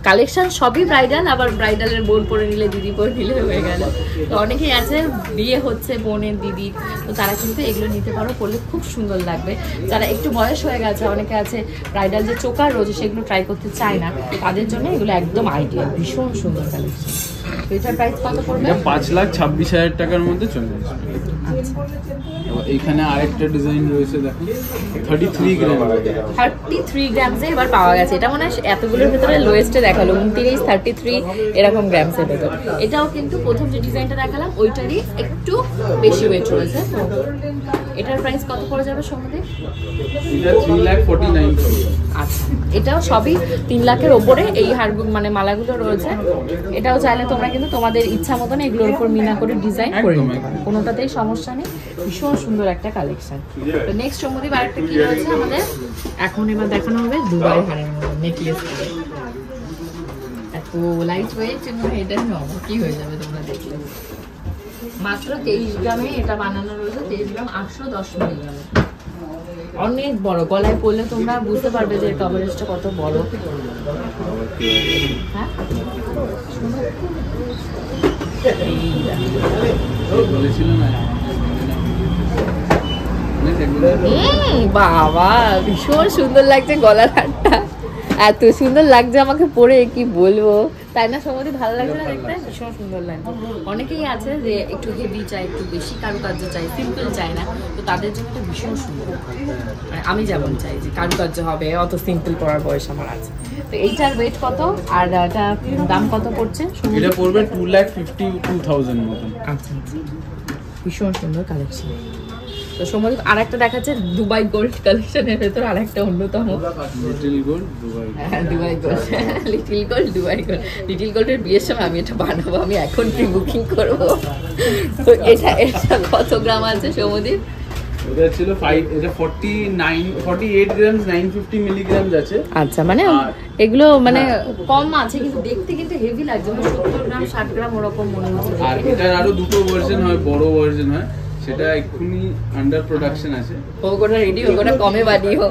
Speaker 1: কালেকশন সবই ব্রাইডাল, আবার ব্রাইডালের বোন পরে নিলে দিদি পরে নিলে হয়ে গেল। তো অনেকেই আছে বিয়ে হচ্ছে বোনের দিদি, তো তারা কিন্তু এগুলো নিতে পারো, পরলে খুব সুন্দর লাগবে। যারা একটু বয়স হয়ে গেছে, অনেকে আছে ব্রাইডাল যে চোকার রয়েছে সেগুলো ট্রাই করতে চায় না, তাদের জন্য এগুলো একদম আইডিয়াল, ভীষণ সুন্দর কালেকশন। তো এটার প্রাইস কত পড়বে?
Speaker 3: এটা 5,26,000 টাকার মধ্যে চলে আসবে। এইখানে আরেকটা ডিজাইন রয়েছে দেখো 33 গ্রাম।
Speaker 1: 33 গ্রামসে এবার পাওয়া গেছে, এটা মনে হয় এতগুলোর ভেতর ভেতরে লোয়েস্টে দেখালো 29, 33 এরকম গ্রামসের ভেতর। এটাও কিন্তু প্রথম যে ডিজাইনটা দেখালাম ওইটারই একটু বেশি ওয়েট রয়েছে। এটার প্রাইস কত পড়ে যাবে সম্বন্ধে?
Speaker 3: এটা 3,49,000।
Speaker 1: আচ্ছা, এটাও সবই 3 লাখের ওপরে এই হারগুলো মানে মালাগুলো রয়েছে। এটাও চাইলে তোমরা কিন্তু তোমাদের ইচ্ছা মতন এগুলোর উপর মিনা করে ডিজাইন করে নিতে পারো, কোনোটাতেই সমস্যা নেই। ভীষণ সুন্দর একটা কালেকশন। তো নেক্সট সম্বন্ধে আরেকটা কি রয়েছে আমাদের, এখন এবার দেখানো হবে দুবাই হারের নেকলেস। এত লাইট ওয়েট এবং এটা কি হয়ে যাবে তোমরা দেখলে। মাত্র 23 গ্রামে এটা বানানো রয়েছে, 23 গ্রাম 810 মিলিগ্রামে। অনেক বড়, গলায় পড়লে তোমরা বুঝতে পারবে যে কভারেজটা কত বড়। হ্যাঁ বাবা ভীষণ সুন্দর লাগছে গলার হারটা, এত সুন্দর লাগছে আমাকে পরে কি বলবো, তাই না সমাধি? ভালো লাগছে না দেখতে? ভীষণ সুন্দর লাগছে। অনেকেই আছে যে একটু হেভি চাই, একটু বেশি কারুকার্য চাই, সিম্পল চাই না, তো তাদের জন্য এটা ভীষণ সুন্দর। মানে আমি যেমন চাই যে কারুকার্য হবে, অত সিম্পল পরার বয়স আমার আছে। তো এইটার ওয়েট কত আর এটা দাম কত পড়ছে?
Speaker 3: এটা পড়বে 2,52,000 মতন।
Speaker 1: আচ্ছা, ভীষণ সুন্দর কালেকশন। তো সময় আরেকটা দেখাচ্ছে দুবাই গোল্ড কালেকশনের ভেতর আরেকটা অন্যতম
Speaker 3: লিটল গোল্ড দুবাই।
Speaker 1: হ্যাঁ Dubai gold, little gold Dubai gold. Little গোল্ডের বিয়ের সময় আমি এটা বানাবো, আমি এখন প্রি বুকিং করবো। তো এটা কত গ্রাম আছে সমুদ্র?
Speaker 3: এটা ছিল 48 গ্রাম 950 মিলিগ্রাম আছে।
Speaker 1: আচ্ছা, মানে এগুলো মানে কম আছে কিন্তু দেখতে কিন্তু হেভি লাগছে, 70 গ্রাম 60 গ্রাম ওরকম মনে হচ্ছে।
Speaker 3: আর এটার আরো দুটো ভার্সন হয়, বড় ভার্সন হয়, সেটা এক্ষুনি আন্ডার প্রোডাকশন আছে।
Speaker 1: ওগুলো রেডি, ওগুলো কমে বানিও।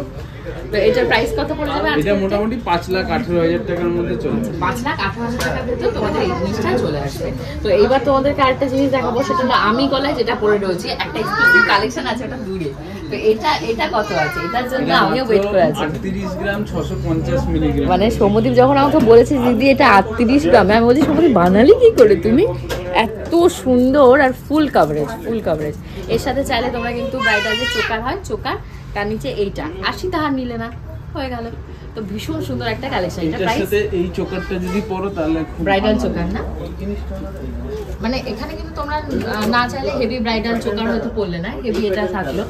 Speaker 1: তো এটার প্রাইস কত পড়ে যাবে?
Speaker 3: এটা মোটামুটি 5,18,000 টাকার মধ্যে চলে আসবে।
Speaker 1: 5,18,000 টাকার ভেতর তোমাদের এই জিনিসটা চলে আসবে। তো এইবার তোমাদেরকে আরেকটা জিনিস দেখাবো, সেটা হলো আমি গলায় যেটা পরে রয়েছি, একটা এক্সক্লুসিভ কালেকশন আছে ওটা দূরে। তো এটা কত আছে? এটার জন্য আমিও ওয়েট করে আছি।
Speaker 3: 38 গ্রাম 650 মিলিগ্রাম।
Speaker 1: মানে সৌম্যদীপ যখন আমাকে বলেছে দিদি এটা 38 গ্রামে, আমি বলছি সৌম্যদীপ বানালি কি করে তুমি? এত সুন্দর আর ফুল কাভারেজ, ফুল কাভারেজ। এর সাথে চাইলে তোমরা কিন্তু ব্রাইডাল যে চোকার হয়, চোকার তার নিচে এইটা 80 টাকা নিলে না হয়ে গেল। তো ভীষণ সুন্দর একটা কালেকশন। এটা
Speaker 3: এটার সাথে এই চোকারটা যদি পরো তাহলে
Speaker 1: ব্রাইডাল চোকার না, মানে এখানে কিন্তু তোমরা না চাইলে হেভি ব্রাইডাল চোকার হয়তো পরলে না, হেভি এটা থাকলো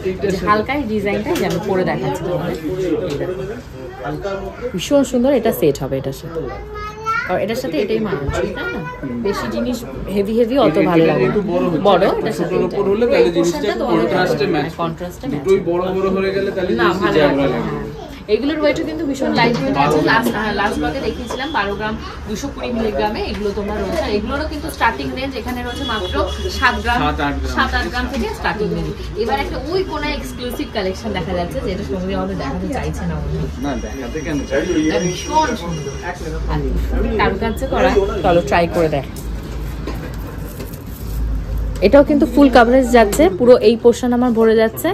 Speaker 1: হালকা ডিজাইনটা যেন পরে দেখাচ্ছি তোমাদের। ভীষণ সুন্দর, এটা সেট হবে এটার সাথে, আর এটার সাথে এটাই মানাচ্ছে, তাই না? বেশি জিনিস হেভি হেভি অত ভালো লাগে না, বড় এটার সাথে
Speaker 3: উপর হলে তাহলে জিনিসটা কন্ট্রাস্টে ম্যাচ,
Speaker 1: কন্ট্রাস্টে ম্যাচ।
Speaker 3: দুটোই বড় বড় হয়ে গেলে তাহলে
Speaker 1: না ভালো
Speaker 3: জিনিসটা
Speaker 1: লাগে না। এগুলোর ওয়েটও কিন্তু ভীষণ লাইট ওয়েট আছে। লাস্ট ব্লগে দেখিয়েছিলাম 12 গ্রাম 220 মিলিগ্রামে এগুলো তোমরা রয়েছে। আর এগুলোরও কিন্তু স্টার্টিং রেঞ্জ এখানে রয়েছে মাত্র 7 গ্রাম 7-8 গ্রাম থেকে স্টার্টিং রেঞ্জ। এবার একটা ওই কোন এক্সক্লুসিভ কালেকশন দেখা যাচ্ছে যেটা সঙ্গে আমাদের দেখাতে চাইছে না
Speaker 3: না, দেখাতে কেন চাই?
Speaker 1: ভীষণ সুন্দর কারুকার্য করা, চলো ট্রাই করে দেখ। এটাও কিন্তু ফুল কাভারেজ যাচ্ছে, পুরো এই পোর্শন আমার ভরে যাচ্ছে।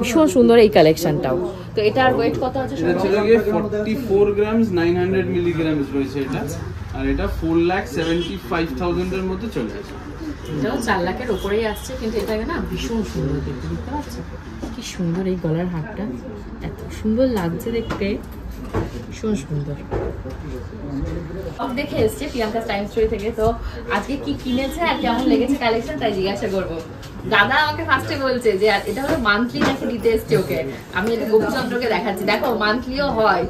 Speaker 1: ভীষণ সুন্দর এই কালেকশনটাও। তো এটার ওয়েট কত আছে?
Speaker 3: এটা ছিল গিয়ে 44 গ্রাম 900 মিলিগ্রাম রয়েছে এটা, আর এটা 4,75,000 এর মধ্যে চলে আসে।
Speaker 1: এটাও 4 লাখের উপরেই আসছে, কিন্তু এটা না ভীষণ সুন্দর দেখতে, বুঝতে পারছো কি সুন্দর এই গলার হারটা, এত সুন্দর লাগছে দেখতে, ভীষণ সুন্দর। দেখে এসছে প্রিয়াঙ্কা টাইম স্টোরি থেকে। তো আজকে কি কিনেছে আর কেমন লেগেছে কালেকশন তাই জিজ্ঞাসা করবো। দাদা আমাকে ফার্স্টে বলছে যে এটা হলো মান্থলি নাকি দিতে এসছে ওকে। আমি এটা গোপীচন্দ্রকে দেখাচ্ছি, দেখো মান্থলিও হয়,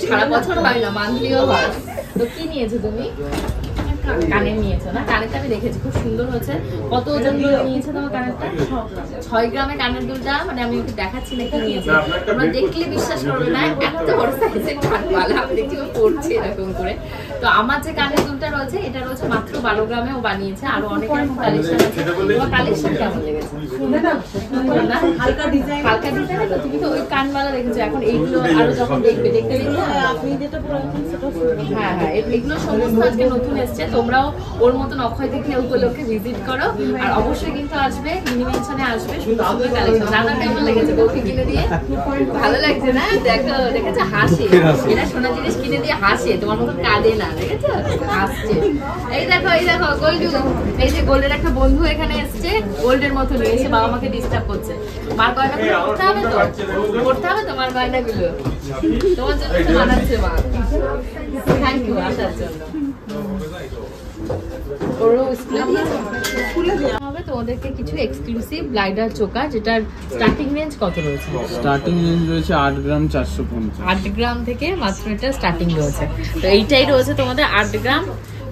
Speaker 1: সারা বছর হয় না, মান্থলিও হয়। তো কি নিয়েছো তুমি? কানের নিয়েছো না? কানেরটা আমি দেখেছি খুব সুন্দর হয়েছে। কত ওজন নিয়েছে তোমার কানেরটা? 6 গ্রামের কানের দুলটা, মানে আমি ওকে দেখাচ্ছি না কি নিয়েছে, তোমরা দেখলে বিশ্বাস করবে না, এত বড় সাইজের কানবালা আমি দেখছি ও পড়ছে এরকম করে। তো আমার যে কানের দুলটা রয়েছে এটা রয়েছে মাত্র 12 গ্রামে ও বানিয়েছে। আরো অনেক রকম কালেকশন আছে। তোমার কালেকশন কেমন লেগেছে? হালকা ডিজাইন, হালকা ডিজাইন। তো তুমি তো ওই কানবালা দেখেছো, এখন এইগুলো আরো যখন দেখবে দেখতে আপনি যেটা পড়াচ্ছেন সেটা, হ্যাঁ হ্যাঁ এগুলো সমস্ত আজকে নতুন এসছে। তোমরাও ওর মতন অক্ষয় দেখে উপলক্ষে ভিজিট করো, আর অবশ্যই কিন্তু আসবে, মিনি মেনশনে আসবে, সুন্দর সুন্দর কালেকশন। দাদা কেমন লেগেছে বউকে কিনে দিয়ে? ভালো লাগছে না? দেখো দেখেছো হাসে, এটা সোনা জিনিস কিনে দিয়ে হাসে, তোমার মতন কাঁদে না। দেখেছো আসছে। এই দেখো গোল্ডু, এই যে গোল্ডের একটা বন্ধু এখানে এসছে, গোল্ডের মতো নিয়ে এসে বাবা মাকে ডিস্টার্ব করছে। মার গয়নাগুলো করতে হবে তো মার গয়নাগুলো তোমার জন্য তো বানাচ্ছে মা। থ্যাংক ইউ আসার জন্য। তোমাদেরকে কিছু এক্সক্লুসিভ ব্রাইডাল চোকার, যেটার স্টার্টিং রেঞ্জ কত রয়েছে?
Speaker 3: স্টার্টিং রেঞ্জ রয়েছে 8 গ্রাম 450।
Speaker 1: 8 গ্রাম থেকে মাত্র এটা স্টার্টিং রয়েছে। তো এইটাই রয়েছে তোমাদের 8 গ্রাম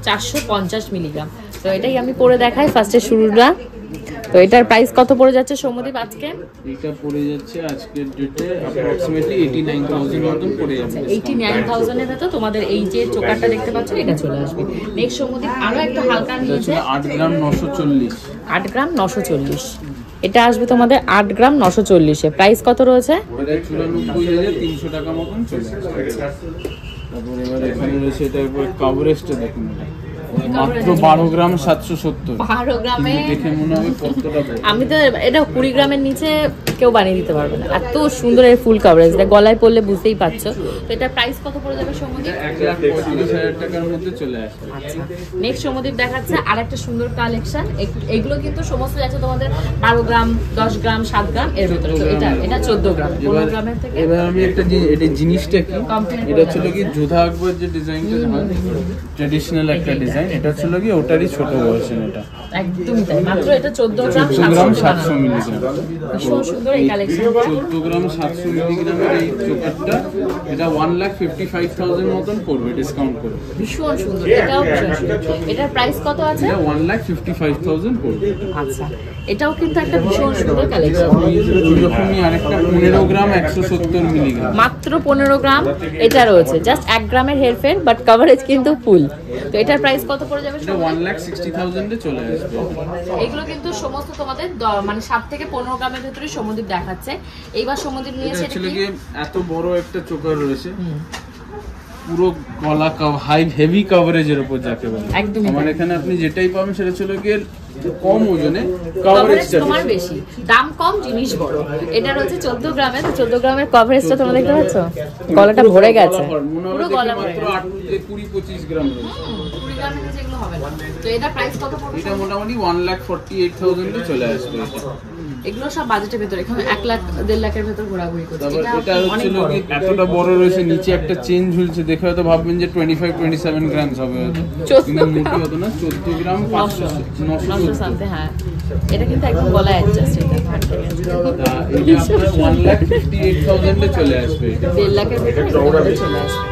Speaker 1: 450 মিলিগ্রাম। তো এটাই আমি পরে দেখাই ফার্স্টে শুরুটা। তো এটার প্রাইস কত পড়ে যাচ্ছে সৌম্যদীপ আজকে?
Speaker 3: এটা পড়ে যাচ্ছে আজকের ডেটে অ্যাপ্রক্সিমেটলি 89000 মতন পড়ে যাচ্ছে।
Speaker 1: 89000 এর ভেতর তোমাদের এই যে চোকারটা দেখতে পাচ্ছ এটা চলে আসবে। নেক্সট সৌম্যদীপ আরো একটা হালকা নিয়েছে
Speaker 3: 8 গ্রাম 940।
Speaker 1: 8 গ্রাম 940, এটা আসবে তোমাদের 8 গ্রাম 940 এ। প্রাইস কত রয়েছে?
Speaker 3: এটা 94300 টাকা মতন চলে আসবে। তারপর এবার এখানে রয়েছে এটা একবার কভারেজটা দেখুন, মাত্র 12 গ্রাম 770।
Speaker 1: 12 গ্রামে
Speaker 3: দেখে মনে হবে কতটা বড়।
Speaker 1: আমি তো এটা 20 গ্রামের নিচে কেউ বানিয়ে দিতে পারবে না, এত সুন্দর এর ফুল কভারেজ। এটা গলায় পরলে বুঝতেই পারছো। তো এটা প্রাইস কত পড়ে যাবে সৌম্যদীপ?
Speaker 3: 1,35,000 টাকার মধ্যে চলে আসবে।
Speaker 1: আচ্ছা, নেক্সট সৌম্যদীপ দেখাচ্ছে আরেকটা সুন্দর কালেকশন। এগুলো কিন্তু সমস্ত যাচ্ছে তোমাদের 12 গ্রাম 10 গ্রাম 7 গ্রাম এর ভিতরে। তো এটা 14 গ্রাম 15 গ্রামের থেকে।
Speaker 3: এবার আমি একটা এটা জিনিসটা কি, এটা ছিল কি যোধা আকবর যে ডিজাইনটা হয় ট্র্যাডিশনাল একটা ডিজাইন, এটা ছিল কি ওটারই ছোট ভার্সন। এটা
Speaker 1: একদমই তাই, মাত্র এটা 14 গ্রাম
Speaker 3: 700 মিলিগ্রাম।
Speaker 1: ভীষণ সুন্দর এই কালেকশন।
Speaker 3: 14 গ্রাম 700 মিলিগ্রামের এই চোকারটা এটা 1,55,000 মতন পড়বে ডিসকাউন্ট করে।
Speaker 1: ভীষণ সুন্দর, এটাও ভীষণ সুন্দর। এটার প্রাইস কত আছে?
Speaker 3: এটা 1,55,000 পড়বে।
Speaker 1: আচ্ছা, এটাও কিন্তু একটা ভীষণ সুন্দর কালেকশন।
Speaker 3: এরকমই আরেকটা 15 গ্রাম 170 মিলিগ্রাম,
Speaker 1: মাত্র 15 গ্রাম এটা রয়েছে। জাস্ট 1 গ্রামের হেরফের, বাট কভারেজ কিন্তু ফুল। তো এটার প্রাইস কত পড়ে যাবে?
Speaker 3: এটা 1,60,000 এ চলে আসবে।
Speaker 1: এগুলো কিন্তু সমস্ত তোমাদের মানে 7 থেকে 15 গ্রামের ভিতরে সমুদ্র দেখাচ্ছে। এইবার সমুদ্র নিয়েছে
Speaker 3: এটা কি এত বড় একটা চোকার রয়েছে, পুরো গলা হাই হেভি কভারেজের উপর যাকে বলে।
Speaker 1: একদমই
Speaker 3: আমার এখানে আপনি যেটাই পাবেন সেটা ছিল কি কম ওজনে, কভারেজটা
Speaker 1: তোমার বেশি, দাম কম, জিনিস বড়। এটা রয়েছে 14 গ্রামে। তো 14 গ্রামের কভারেজটা তোমরা দেখতে পাচ্ছ, গলাটা ভরে গেছে, পুরো গলা ভরে গেছে।
Speaker 3: মাত্র 20-25 গ্রাম রয়েছে।
Speaker 1: 20 গ্রামের নিচে এগুলো হবে না। তো এটা প্রাইস কত পড়বে?
Speaker 3: এটা মোটামুটি 1,48,000 এ চলে আসবে।
Speaker 1: এগুলো সব বাজেটের ভিতরে, এখন 1 লাখ 1.5 লাখের ভিতর ঘোরাঘুরি করছে।
Speaker 3: তারপর
Speaker 1: এটা
Speaker 3: এটা
Speaker 1: অনেক
Speaker 3: হচ্ছিল
Speaker 1: বড়।
Speaker 3: কি এতটা বড় রয়েছে, নিচে একটা চেন ঝুলছে, দেখে হয়তো ভাববেন যে 25-27 গ্রাম হবে, কিন্তু মোটি হতো না। 14 গ্রাম 900
Speaker 1: সামথিং। হ্যাঁ, এটা কিন্তু একদম গলায় অ্যাডজাস্ট। এটা ফাটে গেছে।
Speaker 3: এটা আপনার 1,58,000 এ চলে আসবে।
Speaker 1: 1.5 লাখের ভিতরে চলে আসবে।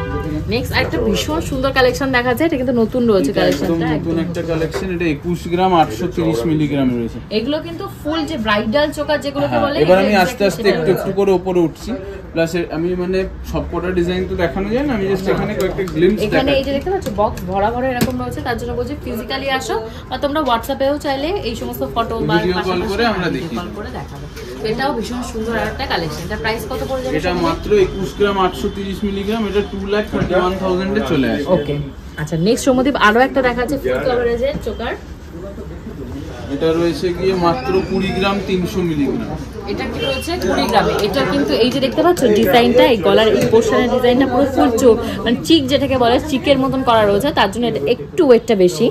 Speaker 1: নেক্সট একটা ভীষণ সুন্দর কালেকশন দেখা যায়। এটা কিন্তু নতুন রয়েছে
Speaker 3: একদম
Speaker 1: কালেকশনটা,
Speaker 3: নতুন একটা কালেকশন। এটা 21 গ্রাম 830 মিলিগ্রাম রয়েছে।
Speaker 1: এগুলো কিন্তু ফুল যে ব্রাইডাল চোকার যেগুলোকে বলে।
Speaker 3: এবার আমি আস্তে আস্তে একটু একটু করে উপরে উঠছি, প্লাস আমি মানে সবকটা ডিজাইন তো দেখানো যায় না, আমি জাস্ট এখানে কয়েকটা গ্লিমস
Speaker 1: এখানে এই যে দেখতে পাচ্ছ বক্স ভরা ভরা এরকম রয়েছে। তার জন্য বলছি ফিজিক্যালি আসো, বা তোমরা হোয়াটসঅ্যাপেও চাইলে এই সমস্ত ফটো বা
Speaker 3: ভিডিও কল করে আমরা দেখি,
Speaker 1: কল করে দেখাবো। তো এটাও ভীষণ সুন্দর একটা কালেকশন। এটার প্রাইস কত পড়ে যাবে?
Speaker 3: এটা মাত্র 21 গ্রাম 830 মিলিগ্রাম। এটা 2,31,000 এ চলে আসবে।
Speaker 1: ওকে, আচ্ছা নেক্সট সমদীপ আরো একটা দেখাচ্ছে ফুল কভারেজের চোকার।
Speaker 3: এটা রয়েছে গিয়ে মাত্র 20 গ্রাম 300 মিলিগ্রাম।
Speaker 1: এটা কি রয়েছে 20 গ্রামে। এটা কিন্তু এই যে দেখতে পাচ্ছ ডিজাইনটা, এই গলার এই পোর্শনের ডিজাইনটা পুরো ফুল মানে চিক যেটাকে বলে চিকের মতন করা রয়েছে, তার জন্য এটা একটু ওয়েটটা বেশি।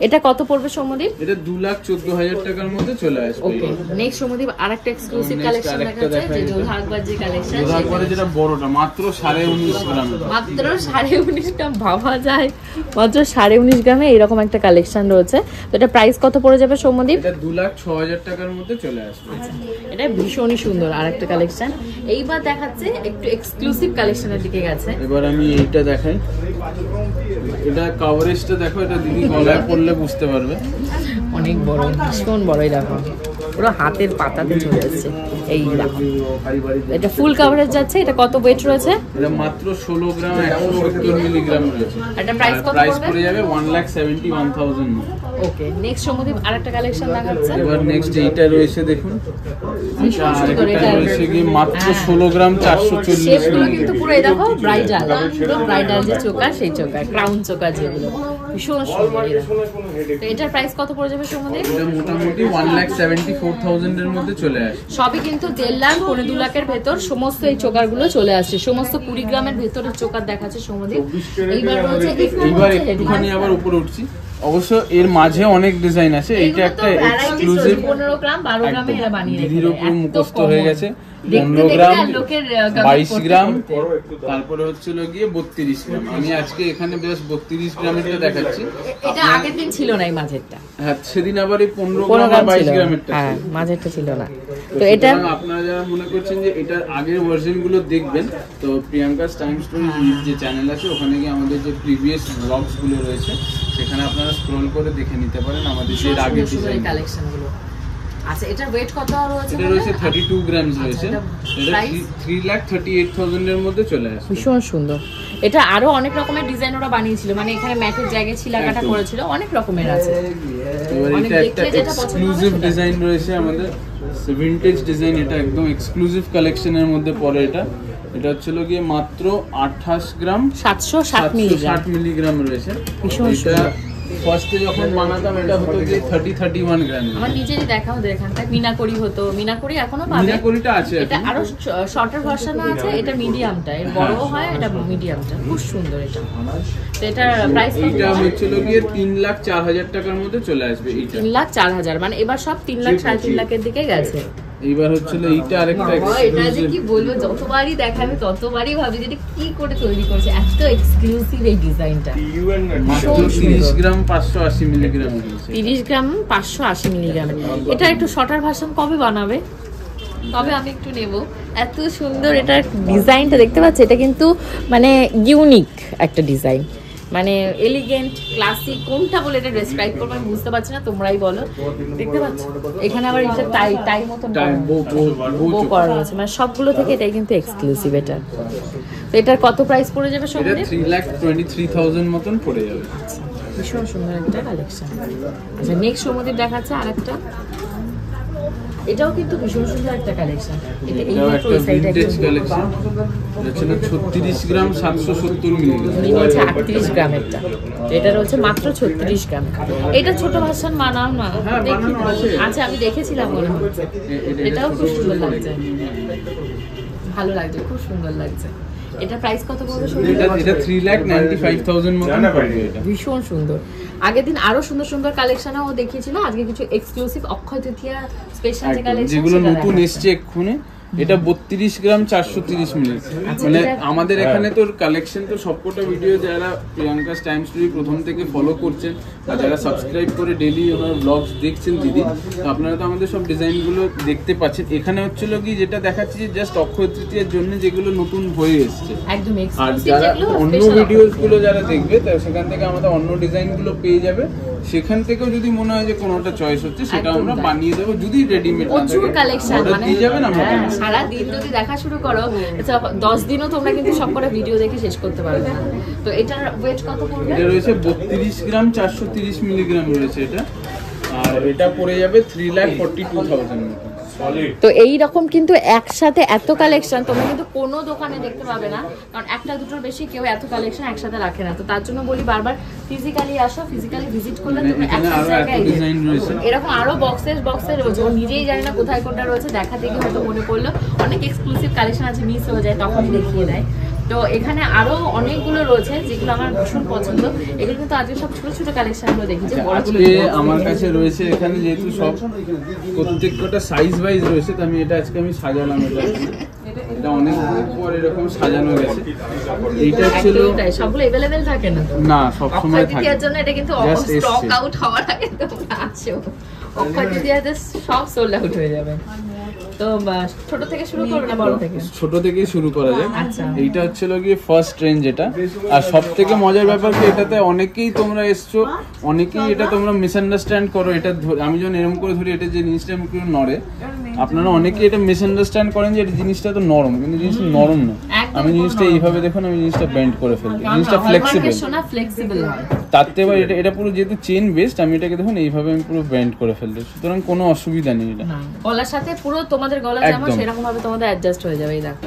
Speaker 1: এটা কত পড়বে সৌম্যদীপ?
Speaker 3: এটা 2,14,000 টাকার মধ্যে চলে আসবে।
Speaker 1: ওকে, নেক্সট সৌম্যদীপ আরেকটা এক্সক্লুসিভ কালেকশন দেখাচ্ছে, যে যোধা আকবর যে কালেকশন।
Speaker 3: যোধা আকবরের যেটা বড়টা মাত্র 19.5 গ্রাম।
Speaker 1: মাত্র 19.5 গ্রাম, ভাবা যায় মাত্র 19.5 গ্রামে এরকম একটা কালেকশন রয়েছে। তো এটা প্রাইস কত পড়ে যাবে সৌম্যদীপ?
Speaker 3: এটা 2,06,000 টাকার মধ্যে চলে আসবে।
Speaker 1: এটা ভীষণই সুন্দর আরেকটা কালেকশন। এইবার দেখাচ্ছে একটু এক্সক্লুসিভ কালেকশনের দিকে গেছে।
Speaker 3: এবার আমি এইটা দেখাই। এটা কভারেজটা দেখো, এটা দিদি গলায় পড়লে বুঝতে পারবে,
Speaker 1: অনেক বড়, ভীষণ বড়ই দেখো, পুরো হাতের পাতাতে চলে যাচ্ছে। এই দেখো এটা ফুল কভারেজ যাচ্ছে। এটা কত ওয়েট রয়েছে?
Speaker 3: এটা মাত্র 16 গ্রাম 170 মিলিগ্রাম রয়েছে।
Speaker 1: এটা প্রাইস কত
Speaker 3: প্রাইস
Speaker 1: পড়বে?
Speaker 3: পড়ে যাবে 1,71,000।
Speaker 1: ওকে, নেক্সট সমদীপ আরেকটা কালেকশন দেখাচ্ছে।
Speaker 3: এবার নেক্সট এইটা রয়েছে দেখুন,
Speaker 1: ভীষণ সুন্দর। এটা
Speaker 3: রয়েছে কি মাত্র 16 গ্রাম 440
Speaker 1: শেপগুলো কিন্তু পুরো এই দেখো ব্রাইডাল, পুরো ব্রাইডাল যে চোকার সেই চোকার, ক্রাউন চোকার যেগুলো ভীষণ সুন্দর
Speaker 4: হলমার্কের
Speaker 1: এরা।
Speaker 4: সোনার কোনো হেডেক
Speaker 1: তো এটার প্রাইস কত পড়ে যাবে সৌমদীপ?
Speaker 3: এটা মোটামুটি 1,74,000 এর মধ্যে চলে আসে।
Speaker 1: সবই কিন্তু 1.5 লাখ 2.5 লাখের ভেতর সমস্ত এই চোকারগুলো চলে আসছে, সমস্ত 20 গ্রামের ভেতরের চোকার দেখাচ্ছে সৌমদীপ। এইবার রয়েছে
Speaker 3: এইবার একটুখানি আবার উপরে উঠছি, অবশ্য এর মাঝে অনেক ডিজাইন আছে। এইটা একটা এক্সক্লুসিভ
Speaker 1: 15 গ্রাম 12 গ্রামে এরা বানিয়ে
Speaker 3: দিদির
Speaker 1: রেখেছে,
Speaker 3: উপর মুখস্থ হয়ে গেছে।
Speaker 1: দেখতে
Speaker 3: 15
Speaker 1: দেখতে
Speaker 3: গ্রাম,
Speaker 1: আর লোকের
Speaker 3: 22 গ্রাম, তারপরে হচ্ছিল গিয়ে 32 গ্রাম। আমি আজকে এখানে বেশ 32 গ্রামেরটা দেখাচ্ছি।
Speaker 1: এটা আগের দিন ছিল না এই মাঝেরটা,
Speaker 3: হ্যাঁ, সেদিন আবার এই 15
Speaker 1: 15
Speaker 3: গ্রাম
Speaker 1: গ্রাম
Speaker 3: 22
Speaker 1: ছিল,
Speaker 3: গ্রামেরটা
Speaker 1: হ্যাঁ
Speaker 3: ছিল।
Speaker 1: মাঝেরটা ছিল না। তো
Speaker 3: তো
Speaker 1: এটা
Speaker 3: সুতরাং আপনারা যারা মনে করছেন যে এটার আগের ভার্সন গুলো দেখবেন, তো প্রিয়াঙ্কাস টাইম স্টোরি যে চ্যানেল আছে ওখানে গিয়ে আমাদের যে প্রিভিয়াস ব্লগস গুলো রয়েছে সেখানে আপনারা স্ক্রল করে দেখে নিতে পারেন আমাদের যে আগের ডিজাইন।
Speaker 1: কালেকশন গুলো। আচ্ছা, এটার ওয়েট কত রয়েছে?
Speaker 3: এটা রয়েছে 32 গ্রামস রয়েছে।
Speaker 1: এটা
Speaker 3: এটা
Speaker 1: price?
Speaker 3: 3,38,000 এর মধ্যে চলে আসে।
Speaker 1: ভীষণ সুন্দর। এটা আরো অনেক রকমের ডিজাইন ওরা বানিয়েছিল, মানে এখানে ম্যাটের জায়গায় ছিলাকাটা
Speaker 3: একদম।
Speaker 1: করেছিল, অনেক রকমের আছে।
Speaker 3: এবার
Speaker 1: অনেক
Speaker 3: এটা
Speaker 1: দেখলে
Speaker 3: একটা
Speaker 1: যেটা পছন্দ হবে
Speaker 3: এক্সক্লুসিভ
Speaker 1: সেটা।
Speaker 3: ডিজাইন রয়েছে আমাদের, ভিন্টেজ ডিজাইন। এটা একদম এক্সক্লুসিভ কালেকশনের মধ্যে পড়ে। এটা হচ্ছিল গিয়ে মাত্র 28 গ্রাম
Speaker 1: 760 মিলিগ্রাম।
Speaker 3: 760 মিলিগ্রাম রয়েছে।
Speaker 1: ভীষণ
Speaker 3: এটা ফার্স্টে যখন বানাতাম এটা হতো যে 31 গ্রাম।
Speaker 1: আমার নিজেরই দেখা ওদের এখানটায় মিনাকড়ি হতো, মিনাকড়ি এখনো পাবে।
Speaker 3: মিনাকড়িটা আছে
Speaker 1: এটা
Speaker 3: এখন।
Speaker 1: আরো শর্টার ভার্সনও আছে, এটা মিডিয়ামটা, এর বড়ও হয়, এটা মিডিয়ামটা। খুব সুন্দর এটা। তো এটার প্রাইস
Speaker 3: এইটা হচ্ছিল গিয়ে 3,04,000 টাকার মধ্যে চলে আসবে এইটা।
Speaker 1: 3,04,000, মানে এবার সব 3 লাখ 3.5 লাখের দিকে গেছে।
Speaker 3: এইবার হচ্ছিল এইটা আরেকটা
Speaker 1: বাবা, এটা যে কি বলবো, যতবারই দেখাবে ততবারই ভাবি যে এটা কি করে তৈরি করেছে, এত এক্সক্লুসিভ এই ডিজাইনটা।
Speaker 4: ইউএন
Speaker 3: মাত্র
Speaker 1: ভীষণ
Speaker 3: 30
Speaker 1: সুন্দর।
Speaker 3: গ্রাম 580 মিলিগ্রাম রয়েছে।
Speaker 1: 30 গ্রাম 580 মিলিগ্রামের। এটা একটু শর্টার ভার্সন কবে বানাবে? তবে আমি একটু নেব। এত সুন্দর এটার ডিজাইনটা দেখতে পাচ্ছি, এটা কিন্তু মানে ইউনিক একটা ডিজাইন, মানে এলিগেন্ট ক্লাসিক, কোনটা বলে এটা ডেসক্রাইব করবো আমি বুঝতে পারছি না, তোমরাই বলো। দেখতে পাচ্ছ এখানে আবার এটা টাই মতন বো করা রয়েছে, মানে সবগুলো থেকে এটাই কিন্তু এক্সক্লুসিভ। এটা তো এটার কত প্রাইস পড়ে যাবে
Speaker 3: এটা
Speaker 1: সঙ্গে?
Speaker 3: 3,23,000 মতন পড়ে যাবে।
Speaker 1: ভীষণ সুন্দর একটা কালেকশন। আচ্ছা, নেক্সট সমুদ্র দেখাচ্ছে আরেকটা, এটাও কিন্তু ভীষণ সুন্দর একটা কালেকশন। এটা এই
Speaker 3: এটাও
Speaker 1: মাত্র
Speaker 3: একটা
Speaker 1: এই সাইডে
Speaker 3: ভিন্টেজ কালেকশন। এটা ছিল 36 গ্রাম 770 মিলিগ্রাম।
Speaker 1: উনি বলছে 38 গ্রামেরটা, এটা রয়েছে মাত্র 36 গ্রাম। এটা ছোট ভার্সন বানাও না?
Speaker 3: হ্যাঁ,
Speaker 1: দেখি।
Speaker 3: বানানো আছে।
Speaker 1: আচ্ছা, আমি দেখেছিলাম মনে হচ্ছে। এটাও খুব সুন্দর লাগছে, ভালো লাগছে, খুব সুন্দর লাগছে। এটা প্রাইস কত পড়বে?
Speaker 3: এটা 3,95,000 মতন পড়বে এটা।
Speaker 1: ভীষণ সুন্দর। আগের দিন আরো সুন্দর সুন্দর কালেকশনও দেখিয়েছিল, আজকে কিছু এক্সক্লুসিভ অক্ষয় তৃতীয়া স্পেশাল যে
Speaker 3: একদম,
Speaker 1: কালেকশন
Speaker 3: যেগুলো নতুন এসছে এক্ষুনি। এটা 32 গ্রাম 430 মিনিট।
Speaker 1: আচ্ছা,
Speaker 3: মানে
Speaker 1: এটা-
Speaker 3: আমাদের এখানে তোর কালেকশন তো সবকটা ভিডিও যারা প্রিয়াঙ্কাস টাইম স্টোরি প্রথম থেকে ফলো করছেন বা যারা সাবস্ক্রাইব করে ডেইলি ওনার ব্লগস দেখছেন দিদি, তো আপনারা তো আমাদের সব ডিজাইনগুলো দেখতে পাচ্ছেন। এখানে হচ্ছিল কি যেটা দেখাচ্ছি যে জাস্ট অক্ষয় তৃতীয়ার জন্য যেগুলো নতুন হয়ে এসছে।
Speaker 1: একদম
Speaker 3: আর
Speaker 1: এক্সক্লুসিভ
Speaker 3: যারা
Speaker 1: যেগুলো
Speaker 3: অন্য
Speaker 1: স্পেশাল
Speaker 3: ভিডিওস গুলো যারা দেখবে তা সেখান থেকে আমাদের অন্য ডিজাইন গুলো পেয়ে যাবে। সেখান থেকেও যদি মনে হয় যে কোনোটা চয়েস হচ্ছে সেটা
Speaker 1: একদম
Speaker 3: আমরা
Speaker 1: তাই।
Speaker 3: বানিয়ে দেবো, যদি রেডিমেড না
Speaker 1: প্রচুর
Speaker 3: থাকে
Speaker 1: কালেকশন,
Speaker 3: অর্ডার
Speaker 1: মানে
Speaker 3: দিয়ে যাবেন আমরা
Speaker 1: হ্যাঁ,
Speaker 3: বানিয়ে দেবো।
Speaker 1: সারা দিন যদি দেখা শুরু করো, আচ্ছা 10 দিনও তোমরা কিন্তু সবকটা ভিডিও দেখে শেষ করতে পারবে না। তো এটার ওয়েট কত পড়বে?
Speaker 3: এটা রয়েছে 32 গ্রাম 430 মিলিগ্রাম রয়েছে এটা, আর এটা পড়ে যাবে 3,42,000 মতো।
Speaker 4: সলিড
Speaker 1: তো এই রকম কিন্তু একসাথে এত কালেকশন তোমরা কিন্তু কোনো দোকানে দেখতে পাবে না, কারণ একটা দুটোর বেশি কেউ এত কালেকশন একসাথে রাখে না। তো তার জন্য বলি বারবার ফিজিক্যালি আসো, ফিজিক্যালি ভিজিট করলে তুমি
Speaker 3: এখানে
Speaker 1: একটা
Speaker 3: আরো
Speaker 1: জায়গায়
Speaker 3: এত ডিজাইন রয়েছে।
Speaker 1: এরকম আরো বক্সে রয়েছে, ও নিজেই জানি না কোথায় কোনটা রয়েছে, দেখা থেকে হয়তো মনে পড়লো। অনেক এক্সক্লুসিভ কালেকশন আছে, মিস হয়ে যায়, তখনই দেখিয়ে দেয়। তো এখানে আরো অনেকগুলো রয়েছে যেগুলো আমার ভীষণ পছন্দ। এগুলো কিন্তু আজকে সব ছোট ছোট কালেকশনগুলো দেখেছি, বড়গুলো
Speaker 3: আজকে আমার কাছে রয়েছে এখানে যেহেতু সব প্রত্যেকটা সাইজ ওয়াইজ রয়েছে, তো আমি এটা আজকে সাজালাম। এটা অনেক পর এরকম সাজানো গেছে। এইটা ছিল
Speaker 1: একদমই তাই, সবগুলো अवेलेबल থাকে না তো।
Speaker 3: না, সব সময়
Speaker 1: অক্ষয়
Speaker 3: থাকে।
Speaker 1: তৃতীয়ার জন্য এটা কিন্তু
Speaker 3: Just
Speaker 1: স্টক
Speaker 3: এসছে।
Speaker 1: আউট হওয়ার আগে তোমরা আছো। অক্ষয় তৃতীয়াতে সব সোল্ড আউট হয়ে যাবে। তো ছোট থেকে শুরু করবে না বড় থেকে?
Speaker 3: ছোট থেকেই শুরু করা যায়।
Speaker 1: আচ্ছা।
Speaker 3: এইটা হচ্ছিল গিয়ে ফার্স্ট রেঞ্জ এটা। আর সব থেকে মজার ব্যাপার কি, এটাতে অনেকেই তোমরা এসছো, অনেকেই এটা তোমরা মিসআন্ডারস্ট্যান্ড করো। এটা আমি যখন এরকম করে ধরি, এটা যে জিনিসটা এরকম করে নড়ে, আপনারা অনেকেই এটা মিসআন্ডারস্ট্যান্ড করেন যে এটা জিনিসটা তো নরম, কিন্তু জিনিসটা নরম না।
Speaker 1: একদম
Speaker 3: আমি জিনিসটা
Speaker 1: নরম।
Speaker 3: এইভাবে দেখুন, আমি জিনিসটা বেন্ড করে ফেলবো,
Speaker 1: না,
Speaker 3: জিনিসটা
Speaker 1: না,
Speaker 3: ফ্লেক্সিবল।
Speaker 1: হলমার্কের সোনা ফ্লেক্সিবল হয়।
Speaker 3: তার থেকে এবার এটা পুরো যেহেতু চেন বেসড, আমি এটাকে দেখুন এইভাবে আমি পুরো বেন্ড করে ফেলবো, সুতরাং কোনো অসুবিধা নেই। এটা
Speaker 1: গলার সাথে পুরো তোমাদের গলা যেমন
Speaker 3: একদম।
Speaker 1: সেরকম ভাবে তোমাদের অ্যাডজাস্ট হয়ে যাবে। এই দেখো,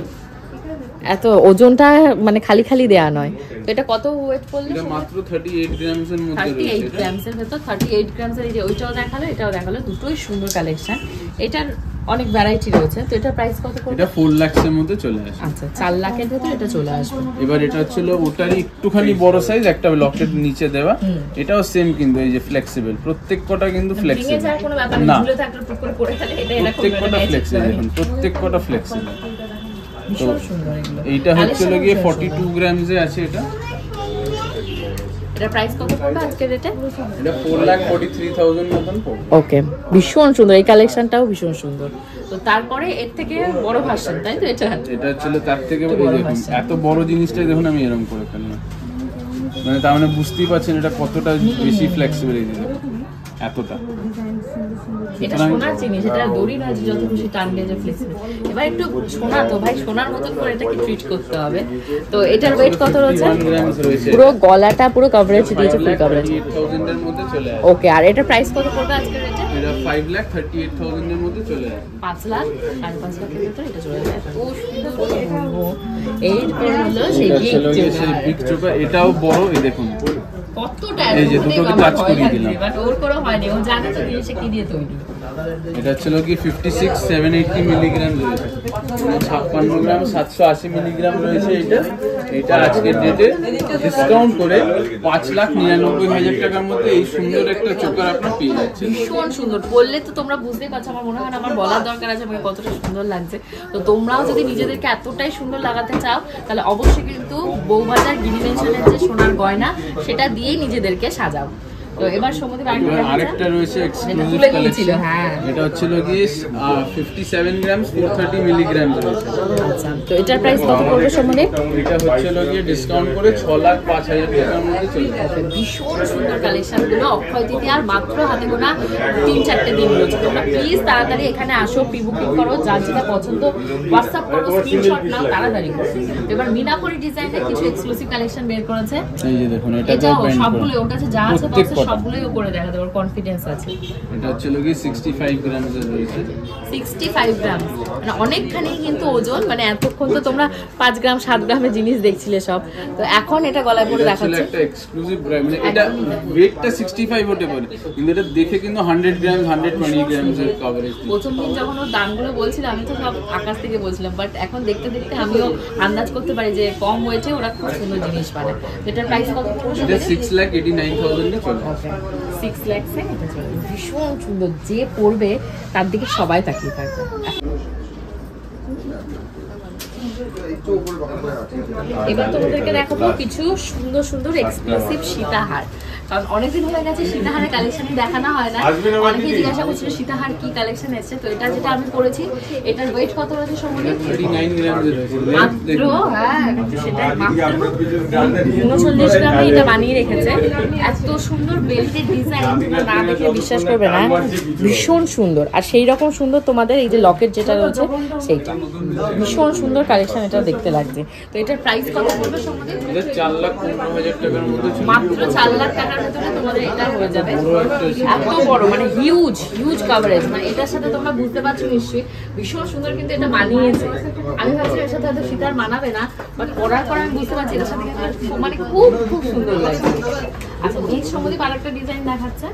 Speaker 1: এত ওজনটা মানে খালি খালি দেয়া নয়। তো এটা কত ওয়েট করলে?
Speaker 3: এটা মাত্র 38 গ্রামস এর মধ্যে রয়েছে।
Speaker 1: 38 গ্রামস এর ভেতর 38 গ্রামস এর, এই যে ওইটাও দেখালো এটাও দেখালো, দুটোই সুন্দর কালেকশন। এটার অনেক ভ্যারাইটি রয়েছে। তো এটা প্রাইস কত পড়বে?
Speaker 3: এটা 4 লাখ এর মধ্যে চলে আসে।
Speaker 1: আচ্ছা 4 লাখের ভেতর এটা চলে আসবে।
Speaker 3: এবার এটা হচ্ছিল ওটারই একটুখানি বড় সাইজ, একটা লকেট নিচে দেওয়া, এটাও সেম কিন্তু এই যে ফ্লেক্সিবল, প্রত্যেক কটা কিন্তু
Speaker 1: ভেঙে
Speaker 3: ফ্লেক্সিবল
Speaker 1: যাওয়ার কোনো ব্যাপার নেই,
Speaker 3: না,
Speaker 1: ঝুলে থাকলে টুক করে পড়ে গেলে এটা এরকম
Speaker 3: প্রত্যেক কটা
Speaker 1: ম্যাজিক
Speaker 3: ফ্লেক্সিবল,
Speaker 1: করে।
Speaker 3: দেখুন প্রত্যেক কটা ফ্লেক্সিবল।
Speaker 1: ভীষণ সুন্দর এগুলো।
Speaker 3: এইটা হচ্ছিল
Speaker 1: Collection
Speaker 3: গিয়ে
Speaker 1: ভীষণ
Speaker 3: 42 গ্রামস এ আছে এটা।
Speaker 1: এটা প্রাইস কত পড়বে আজকের রেটে?
Speaker 3: এটা 4,43,000 মতন পড়বে।
Speaker 1: ওকে, ভীষণ সুন্দর এই কালেকশনটাও ভীষণ সুন্দর। তো তারপরে এর থেকে বড় ভার্সন, তাই তো? এটা
Speaker 3: এটা হচ্ছিল তার থেকে
Speaker 1: একটু
Speaker 3: এই
Speaker 1: বড়
Speaker 3: দেখুন
Speaker 1: version।
Speaker 3: এত বড় জিনিসটাই দেখুন আমি এরকম করে ফেললাম, মানে তার মানে বুঝতেই পারছেন এটা কতটা বেশি ফ্লেক্সিবল, এই যে এতটা।
Speaker 1: এটা সোনার জিনিস, এটা দড়ি নয় যে যত খুশি টানবে যে ফ্লেক্সিবল। এবার একটু সোনা তো ভাই, সোনার মতন করে এটাকে ট্রিট করতে হবে। তো এটার ওয়েট কত রয়েছে?
Speaker 3: 51 গ্রামস রয়েছে।
Speaker 1: পুরো গলাটা পুরো কভারেজ দিয়েছে, ফুল কভারেজ।
Speaker 3: 5,38,000 এর মধ্যে চলে আসে।
Speaker 1: ওকে, আর এটা প্রাইস কত পড়বে আজকের রেটে?
Speaker 3: এটা 5,38,000 এর মধ্যে চলে আসে।
Speaker 1: 5 লাখ 5.5 লাখের ভিতরে এটা চলে যায়। ও সুন্দর বলবো। এইরপর হলো সেই
Speaker 3: এটা
Speaker 1: বিগ
Speaker 3: ছিল গিয়ে সেই বিগ চোকা, এটাও বড়, এই দেখুন
Speaker 1: কতটা
Speaker 3: এই যে দুটোকে টাচ করিয়ে দিলাম।
Speaker 1: বাট ওর কোনো হয়নি, ও জানে তো জিনিসটা কি দিয়ে তৈরি।
Speaker 3: এটা ছিল কি 56,780 মিলিগ্রাম রয়েছে, 56 গ্রাম 780 মিলিগ্রাম রয়েছে। এটা আজকের ডেটে ডিসকাউন্ট করে 5,99,000 টাকার মধ্যে এই সুন্দর একটা চোকার আপনি পেয়ে যাচ্ছেন।
Speaker 1: ভীষণ সুন্দর, বললে তো তোমরা বুঝতেই পারছো, আমার মনে হয় না আমার বলার দরকার আছে আমাকে কতটা সুন্দর লাগছে। তো তোমরাও যদি নিজেদেরকে এতটাই সুন্দর লাগাতে চাও তাহলে অবশ্যই কিন্তু বউবাজার গিনি মেনশনের যে সোনার গয়না সেটা দিয়েই নিজেদেরকে সাজাও। তো এবার সমুদ্র
Speaker 3: আরেকটা রয়েছে এক্সক্লুসিভ
Speaker 1: খুলে গিয়েছিল।
Speaker 3: কালেকশন,
Speaker 1: হ্যাঁ,
Speaker 3: এটা হচ্ছিল গিয়ে 57 গ্রামস 430 মিলিগ্রাম রয়েছে।
Speaker 1: আচ্ছা তো এটার প্রাইস কত পড়বে সমুদ্র?
Speaker 3: এটা হচ্ছিল গিয়ে ডিসকাউন্ট করে 6,05,000 টাকার মধ্যে চলে যাবে।
Speaker 1: ভীষণ সুন্দর কালেকশন গুলো, অক্ষয় তৃতীয়ার মাত্র হাতে গোনা 3-4টে দিন রয়েছে। তোমরা প্লিজ তাড়াতাড়ি এখানে আসো, প্রি বুকিং করো, যার যেটা পছন্দ হোয়াটসঅ্যাপ করো, স্ক্রিনশট নাও, তাড়াতাড়ি করো। এবার মিনাকরি ডিজাইনের কিছু এক্সক্লুসিভ কালেকশন বের করেছে।
Speaker 3: এই যে দেখুন এটা
Speaker 1: এটাও
Speaker 3: ব্যান্ড
Speaker 1: সবগুলো
Speaker 3: করা,
Speaker 1: ওর কাছে যা আছে
Speaker 3: প্রত্যেক
Speaker 1: সবগুলোই ও করে দেখাতে ওর কনফিডেন্স আছে।
Speaker 3: এটা হচ্ছিল গিয়ে 65 গ্রামস এর রয়েছে।
Speaker 1: 65 গ্রাম মানে অনেকখানি কিন্তু ওজন, মানে এতক্ষণ তো তোমরা 5 গ্রাম 7 গ্রামের জিনিস দেখছিলে সব, তো এখন এটা গলায় পরে
Speaker 3: এটা ছিল
Speaker 1: দেখাচ্ছে।
Speaker 3: একটা এক্সক্লুসিভ ব্র্যান্ড, মানে এটা ওয়েটটা 65 হতে পারে কিন্তু এটা দেখে কিন্তু 100 গ্রাম 120 গ্রামস এর কভারেজ।
Speaker 1: প্রথম দিন যখন ওর দামগুলো বলছিল আমি তো সব আকাশ থেকে বলছিলাম, বাট এখন দেখতে দেখতে আমিও আন্দাজ করতে পারি যে কম ওয়েটে ওরা খুব সুন্দর জিনিস পারে। এটার প্রাইস কত পড়বে?
Speaker 3: এটা 6,89,000 এ চলে আসে।
Speaker 1: 6 লাখে এটা চলে। ভীষণ সুন্দর, যে পড়বে তার দিকে সবাই তাকিয়ে থাকবে। এবার তোমাদেরকে দেখাবো কিছু সুন্দর সুন্দর এক্সক্লুসিভ সীতাহার, কারণ অনেকদিন হয়ে গেছে সীতাহারের কালেকশন দেখানো হয় না। অনেকে জিজ্ঞাসা করছিল সীতাহার কি কালেকশন এসেছে, তো এটা যেটা আমি করেছি এটার ওয়েট কত রয়েছে সমুদ্র?
Speaker 3: 39 গ্রামস এর রয়েছে।
Speaker 1: মাত্র হ্যাঁ সেটা মাত্র 39 গ্রামে এটা বানিয়ে রেখেছে। এত সুন্দর বেল্টের ডিজাইন তোমরা না দেখে বিশ্বাস করবে না, ভীষণ সুন্দর। আর সেই রকম সুন্দর তোমাদের এই যে লকেট যেটা রয়েছে সেইটা, ভীষণ সুন্দর কালেকশন এটা দেখতে লাগছে। তো এটার প্রাইস কত পড়বে সমুদ্র?
Speaker 3: এটা 4,15,000 টাকার মধ্যে চলে
Speaker 1: মাত্র 4 লাখ টাকার ভিতরে তোমাদের এটা হয়ে যাবে। এত বড় মানে হিউজ হিউজ কভারেজ, মানে এটার সাথে তোমরা বুঝতে পারছো নিশ্চয়ই ভীষণ সুন্দর কিন্তু এটা মানিয়েছে। আমি ভাবছি এর সাথে হয়তো সীতার মানাবে না, বাট করার পর আমি বুঝতে পারছি এটার সাথে কিন্তু মানে খুব খুব সুন্দর লাগছে। আচ্ছা নেক্সট সমুদ্র আরেকটা ডিজাইন দেখাচ্ছে।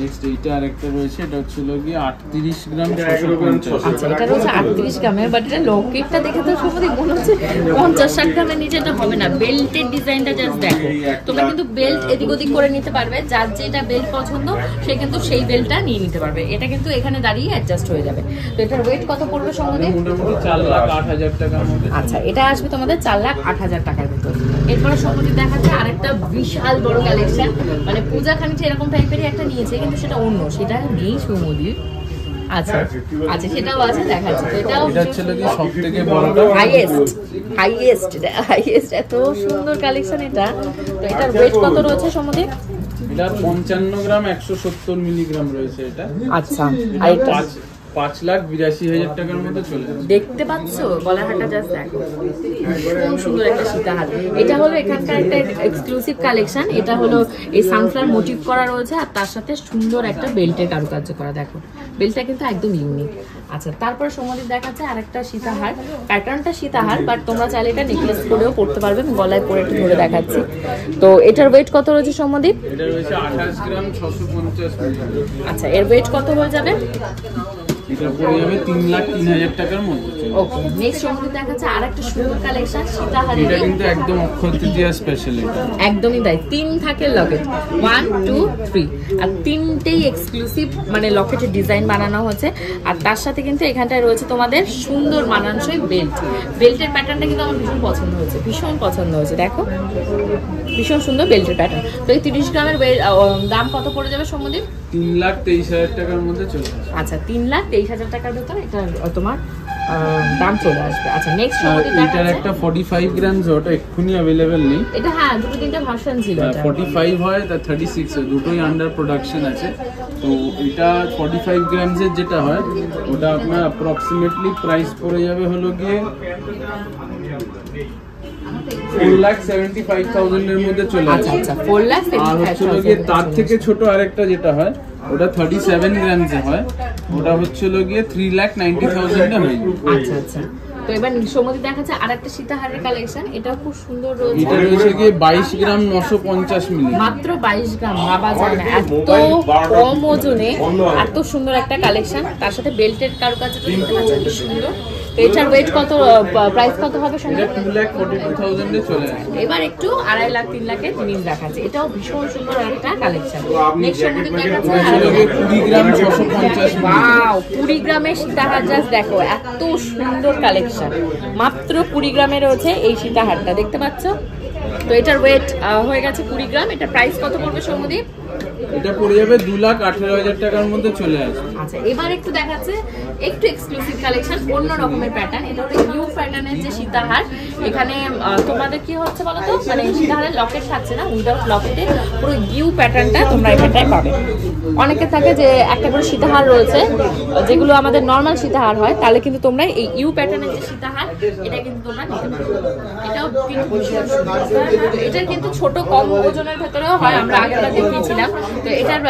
Speaker 3: নেক্সট এইটা আরেকটা রয়েছে, এটা হচ্ছিল গিয়ে 38 গ্রাম 650।
Speaker 1: আচ্ছা এটা রয়েছে 38 গ্রামের, বাট এটা লকেটটা দেখে তো সত্যি মনে হচ্ছে 50-60 গ্রামের নিচে এটা হবে না। বেল্টের ডিজাইনটা জাস্ট দেখো, তোমরা কিন্তু বেল্ট এদিক ওদিক করে নিতে পারবে, যার যেটা বেল্ট পছন্দ সে কিন্তু সেই বেল্টটা নিয়ে নিতে পারবে। এটা কিন্তু এখানে দাঁড়িয়ে অ্যাডজাস্ট হয়ে যাবে। তো এটার ওয়েট কত পড়বে সমুদ্রে?
Speaker 3: মোটামুটি 4,08,000 টাকার মধ্যে।
Speaker 1: আচ্ছা এটা আসবে তোমাদের 4,08,000 টাকার ভিতর। এরপরে সমুদ্র দেখাচ্ছে আরেকটা বিশাল বড় কালেকশন, মানে পূজা খানিকটা এরকম টাইপেরই একটা নিয়েছে কিন্তু সেটা অন্য, সেটা নেই সমুদ্র। আচ্ছা আচ্ছা সেটাও আছে দেখাচ্ছে। তো এটাও
Speaker 3: এটা ছিল কি সবথেকে বড়টা,
Speaker 1: হাইয়েস্ট এত সুন্দর কালেকশন এটা। তো এটার ওয়েট কত রয়েছে সমুদ্র?
Speaker 3: এটা 55 গ্রাম 170 মিলিগ্রাম রয়েছে এটা।
Speaker 1: আচ্ছা আর এটা
Speaker 3: 5,82,000 টাকার মধ্যে চলে আসবে।
Speaker 1: দেখতে পাচ্ছ গলার হারটা জাস্ট দেখো, কোন সুন্দর একটা সীতাহার। এটা হলো এখানকার একটা এক্সক্লুসিভ কালেকশন। এটা হলো এই সানফ্লাওয়ার মোটিভ করা রয়েছে আর তার সাথে সুন্দর একটা বেল্টের কারুকার্য করা। দেখো বেল্টটা কিন্তু একদম ইউনিক। আচ্ছা, তারপরে সৌম্যদীপ দেখাচ্ছে আরেকটা সীতাহার। প্যাটার্নটা সীতাহার, বাট তোমরা চাইলে এটা নেকলেস করেও পড়তে পারবে। আমি গলায় পরে একটু ধরে দেখাচ্ছি। তো এটার ওয়েট কত রয়েছে সৌম্যদীপ?
Speaker 3: এটা রয়েছে 28 গ্রাম 650 মিলি।
Speaker 1: আচ্ছা, এর ওয়েট কত হয়ে যাবে?
Speaker 3: এটা পড়ে যাবে 3,03,000 টাকার মধ্যে।
Speaker 1: ওকে, নেক্সট সৌম্যদীপ দেখাচ্ছে আরেকটা সুন্দর কালেকশন সীতাহার।
Speaker 3: এটা কিন্তু একদম অক্ষয় তৃতীয়া স্পেশাল। এটা
Speaker 1: একদমই তাই, 3 থাকে লকেট, 1 2 3, আর 3টেই এক্সক্লুসিভ মানে লকেটের ডিজাইন বানানো হচ্ছে। আর তার সাথে কিন্তু এখানটায় রয়েছে তোমাদের সুন্দর মানানসই বেল্ট। বেল্টের প্যাটার্নটা কিন্তু আমার ভীষণ পছন্দ হয়েছে, ভীষণ পছন্দ হয়েছে। দেখো ভীষণ সুন্দর বেল্টের প্যাটার্ন। তো এই 30 গ্রামের দাম কত পড়ে যাবে সৌম্যদীপ?
Speaker 3: 3,23,000 টাকার মধ্যে চলে আসবে।
Speaker 1: আচ্ছা, 3,23,000 টাকার ভেতরে এটা তোমার দাম চলে আসবে। আচ্ছা, নেক্সট
Speaker 3: এটার একটা 45 গ্রাম ওটা এক্ষুনি अवेलेबल নেই।
Speaker 1: এটা হ্যাঁ, দুটো তিনটা ভার্সন ছিল।
Speaker 3: 45 হয়, তার 36 হয়, দুটোই আন্ডার প্রোডাকশন আছে। তো এটা 45 গ্রামসের যেটা হয় ওটা আপনার অ্যাপ্রক্সিমেটলি প্রাইস পড়ে যাবে হলো গিয়ে 4,75,000 এর মধ্যে চলে আসে।
Speaker 1: আচ্ছা, 4,75,000।
Speaker 3: আর হচ্ছে গিয়ে তার থেকে ছোট আরেকটা যেটা হয় ওটা 37 গ্রামসে হয়, ওটা হচ্ছে গিয়ে 3,90,000 এ হয়।
Speaker 1: আচ্ছা আচ্ছা, তো এবার সৌম্যদীপ দেখাচ্ছে আরেকটা সীতাহারের কালেকশন। এটাও খুব সুন্দর রয়েছে।
Speaker 3: এটা রয়েছে গিয়ে 22 গ্রাম 950 মিলি।
Speaker 1: মাত্র 22 গ্রাম, ভাবা যায় না এত কম ওজনে এত সুন্দর একটা কালেকশন। তার সাথে বেল্টের কারুকার্যটা দেখতে পাচ্ছেন কি সুন্দর। তো এটার ওয়েট কত, প্রাইস কত হবে সৌম্যদীপ?
Speaker 3: এটা 2,42,000 এ চলে আসে।
Speaker 1: এবার একটু 2.5 লাখ 3 লাখের জিনিস দেখাচ্ছে। এটাও ভীষণ সুন্দর একটা কালেকশন। নেক্সট সৌম্যদীপ দেখাচ্ছে
Speaker 3: 20 গ্রাম 650 মিলি।
Speaker 1: ওয়াও, 20 গ্রামের সীতাহার। জাস্ট দেখো এত সুন্দর কালেকশন। মাত্র 20 গ্রামে রয়েছে এই সীতাহারটা, দেখতে পাচ্ছ? তো এটার ওয়েট হয়ে গেছে 20 গ্রাম। এটা প্রাইস কত পড়বে সৌম্যদীপ?
Speaker 3: এটা পড়ে যাবে 2,18,000 টাকার মধ্যে চলে আসবে।
Speaker 1: আচ্ছা, এবার একটু দেখাচ্ছে একটু এক্সক্লুসিভ কালেকশন, অন্য রকমের প্যাটার্ন। এটা হলো ইউ প্যাটার্নের যে সীতাহার। এখানে তোমাদের কি হচ্ছে বলো তো, মানে সীতাহারের লকেট থাকছে না, উইদাউট লকেটে পুরো ইউ প্যাটার্নটা তোমরা এখানটায় পাবে। অনেকে থাকে যে একটা করে সীতাহার রয়েছে যেগুলো আমাদের নর্মাল সীতাহার হয়, তাহলে কিন্তু তোমরা এই ইউ প্যাটার্নের যে সীতাহার এটা কিন্তু তোমরা নিতে পারো। এটাও কিন্তু ভীষণ সুন্দর। এটা কিন্তু ছোট কম ওজনের ভেতরেও হয়, আমরা আগেরবার দেখিয়েছিলাম। তো এটার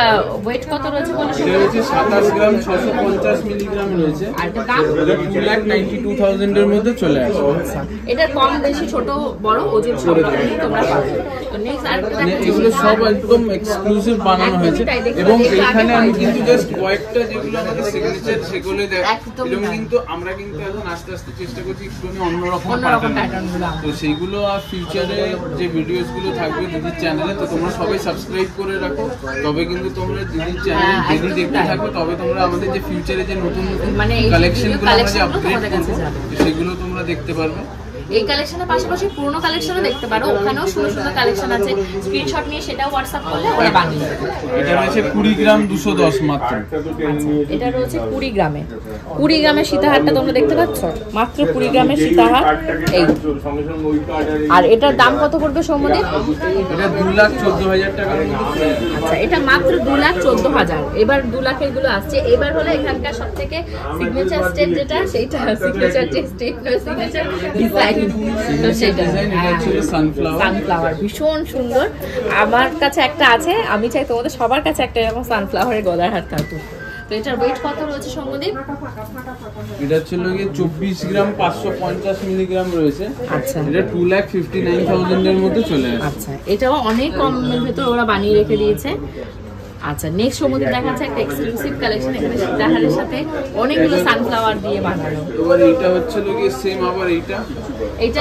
Speaker 1: ওয়েট কত রয়েছে বলো?
Speaker 3: এটা হচ্ছে 27 গ্রাম 650 মিলিগ্রাম রয়েছে।
Speaker 1: আর এটার দাম?
Speaker 3: এটা 2,92,000 এর মধ্যে চলে আসে।
Speaker 1: এটার কম বেশি ছোট বড় ওজন সব রকমই তোমরা পাবে। তো নেক্সট আর
Speaker 3: এগুলো সব একদম এক্সক্লুসিভ বানানো হয়েছে এবং এখানে আমি কিন্তু জাস্ট কয়েকটা যেগুলো আমাদের সিগনেচার সেগুলো এরকম, কিন্তু আমরা কিন্তু এখন আস্তে আস্তে চেষ্টা করছি একটু অন্যরকম প্যাটার্ন। তো সেইগুলো আর ফিউচারে যে ভিডিওস গুলো থাকবে দিদির চ্যানেলে, তো তোমরা সবাই সাবস্ক্রাইব করে রাখো, তবে কিন্তু তোমরা দিদির চ্যানেল যদি দেখতে থাকো তবে তোমরা আমাদের যে ফিউচারে যে নতুন নতুন কালেকশন গুলো আমরা যে আপডেট করবো সেগুলো তোমরা দেখতে পারবে।
Speaker 1: এই কালেকশনের পাশাপাশি পুরোনো কালেকশনও দেখতে পারো, ওখানেও সুন্দর সুন্দর কালেকশন আছে। স্ক্রিনশট নিয়ে সেটাও হোয়াটসঅ্যাপ করলে ওরা বানিয়ে দেবে।
Speaker 3: এটা রয়েছে 20 গ্রাম 210 মাত্র।
Speaker 1: এটা রয়েছে 20 গ্রামে। 20 গ্রামের সীতাহারটা তোমরা দেখতে পাচ্ছ, মাত্র 20 গ্রামের সীতাহার এই। আর এটার দাম কত পড়বে সৌম্যদীপ?
Speaker 3: এটা 2,14,000 টাকার মধ্যে।
Speaker 1: আচ্ছা, এটা মাত্র 2,14,000। এবার 2 লাখের গুলো আসছে। এবার হলো এখানকার সব থেকে সিগনেচার স্টেপ যেটা, সেইটা সিগনেচার স্টেপ নয়, সিগনেচার ডিজাইন। তো সেটা সানফ্লাওয়ার ভীষণ সুন্দর। আমার কাছে একটা আছে, আমি চাই তোমাদের সবার কাছে একটা এরকম সানফ্লাওয়ারের গলার হার থাকুক। তো এটার ওয়েট কত রয়েছে সৌম্যদীপ?
Speaker 3: এটা ছিল গিয়ে 24 গ্রাম 550 মিলিগ্রাম রয়েছে।
Speaker 1: আচ্ছা,
Speaker 3: এটা 2,59,000 এর মধ্যে চলে আসে।
Speaker 1: আচ্ছা, এটাও অনেক কমের ভেতর ওরা বানিয়ে রেখে দিয়েছে। আচ্ছা, নেক্সট সৌম্যদীপ দেখাচ্ছে একটা এক্সক্লুসিভ কালেকশন। এখানে সীতাহারের সাথে অনেকগুলো সানফ্লাওয়ার দিয়ে বানানো।
Speaker 3: এবার এটা হচ্ছে গিয়ে সেম, আবার
Speaker 1: এটা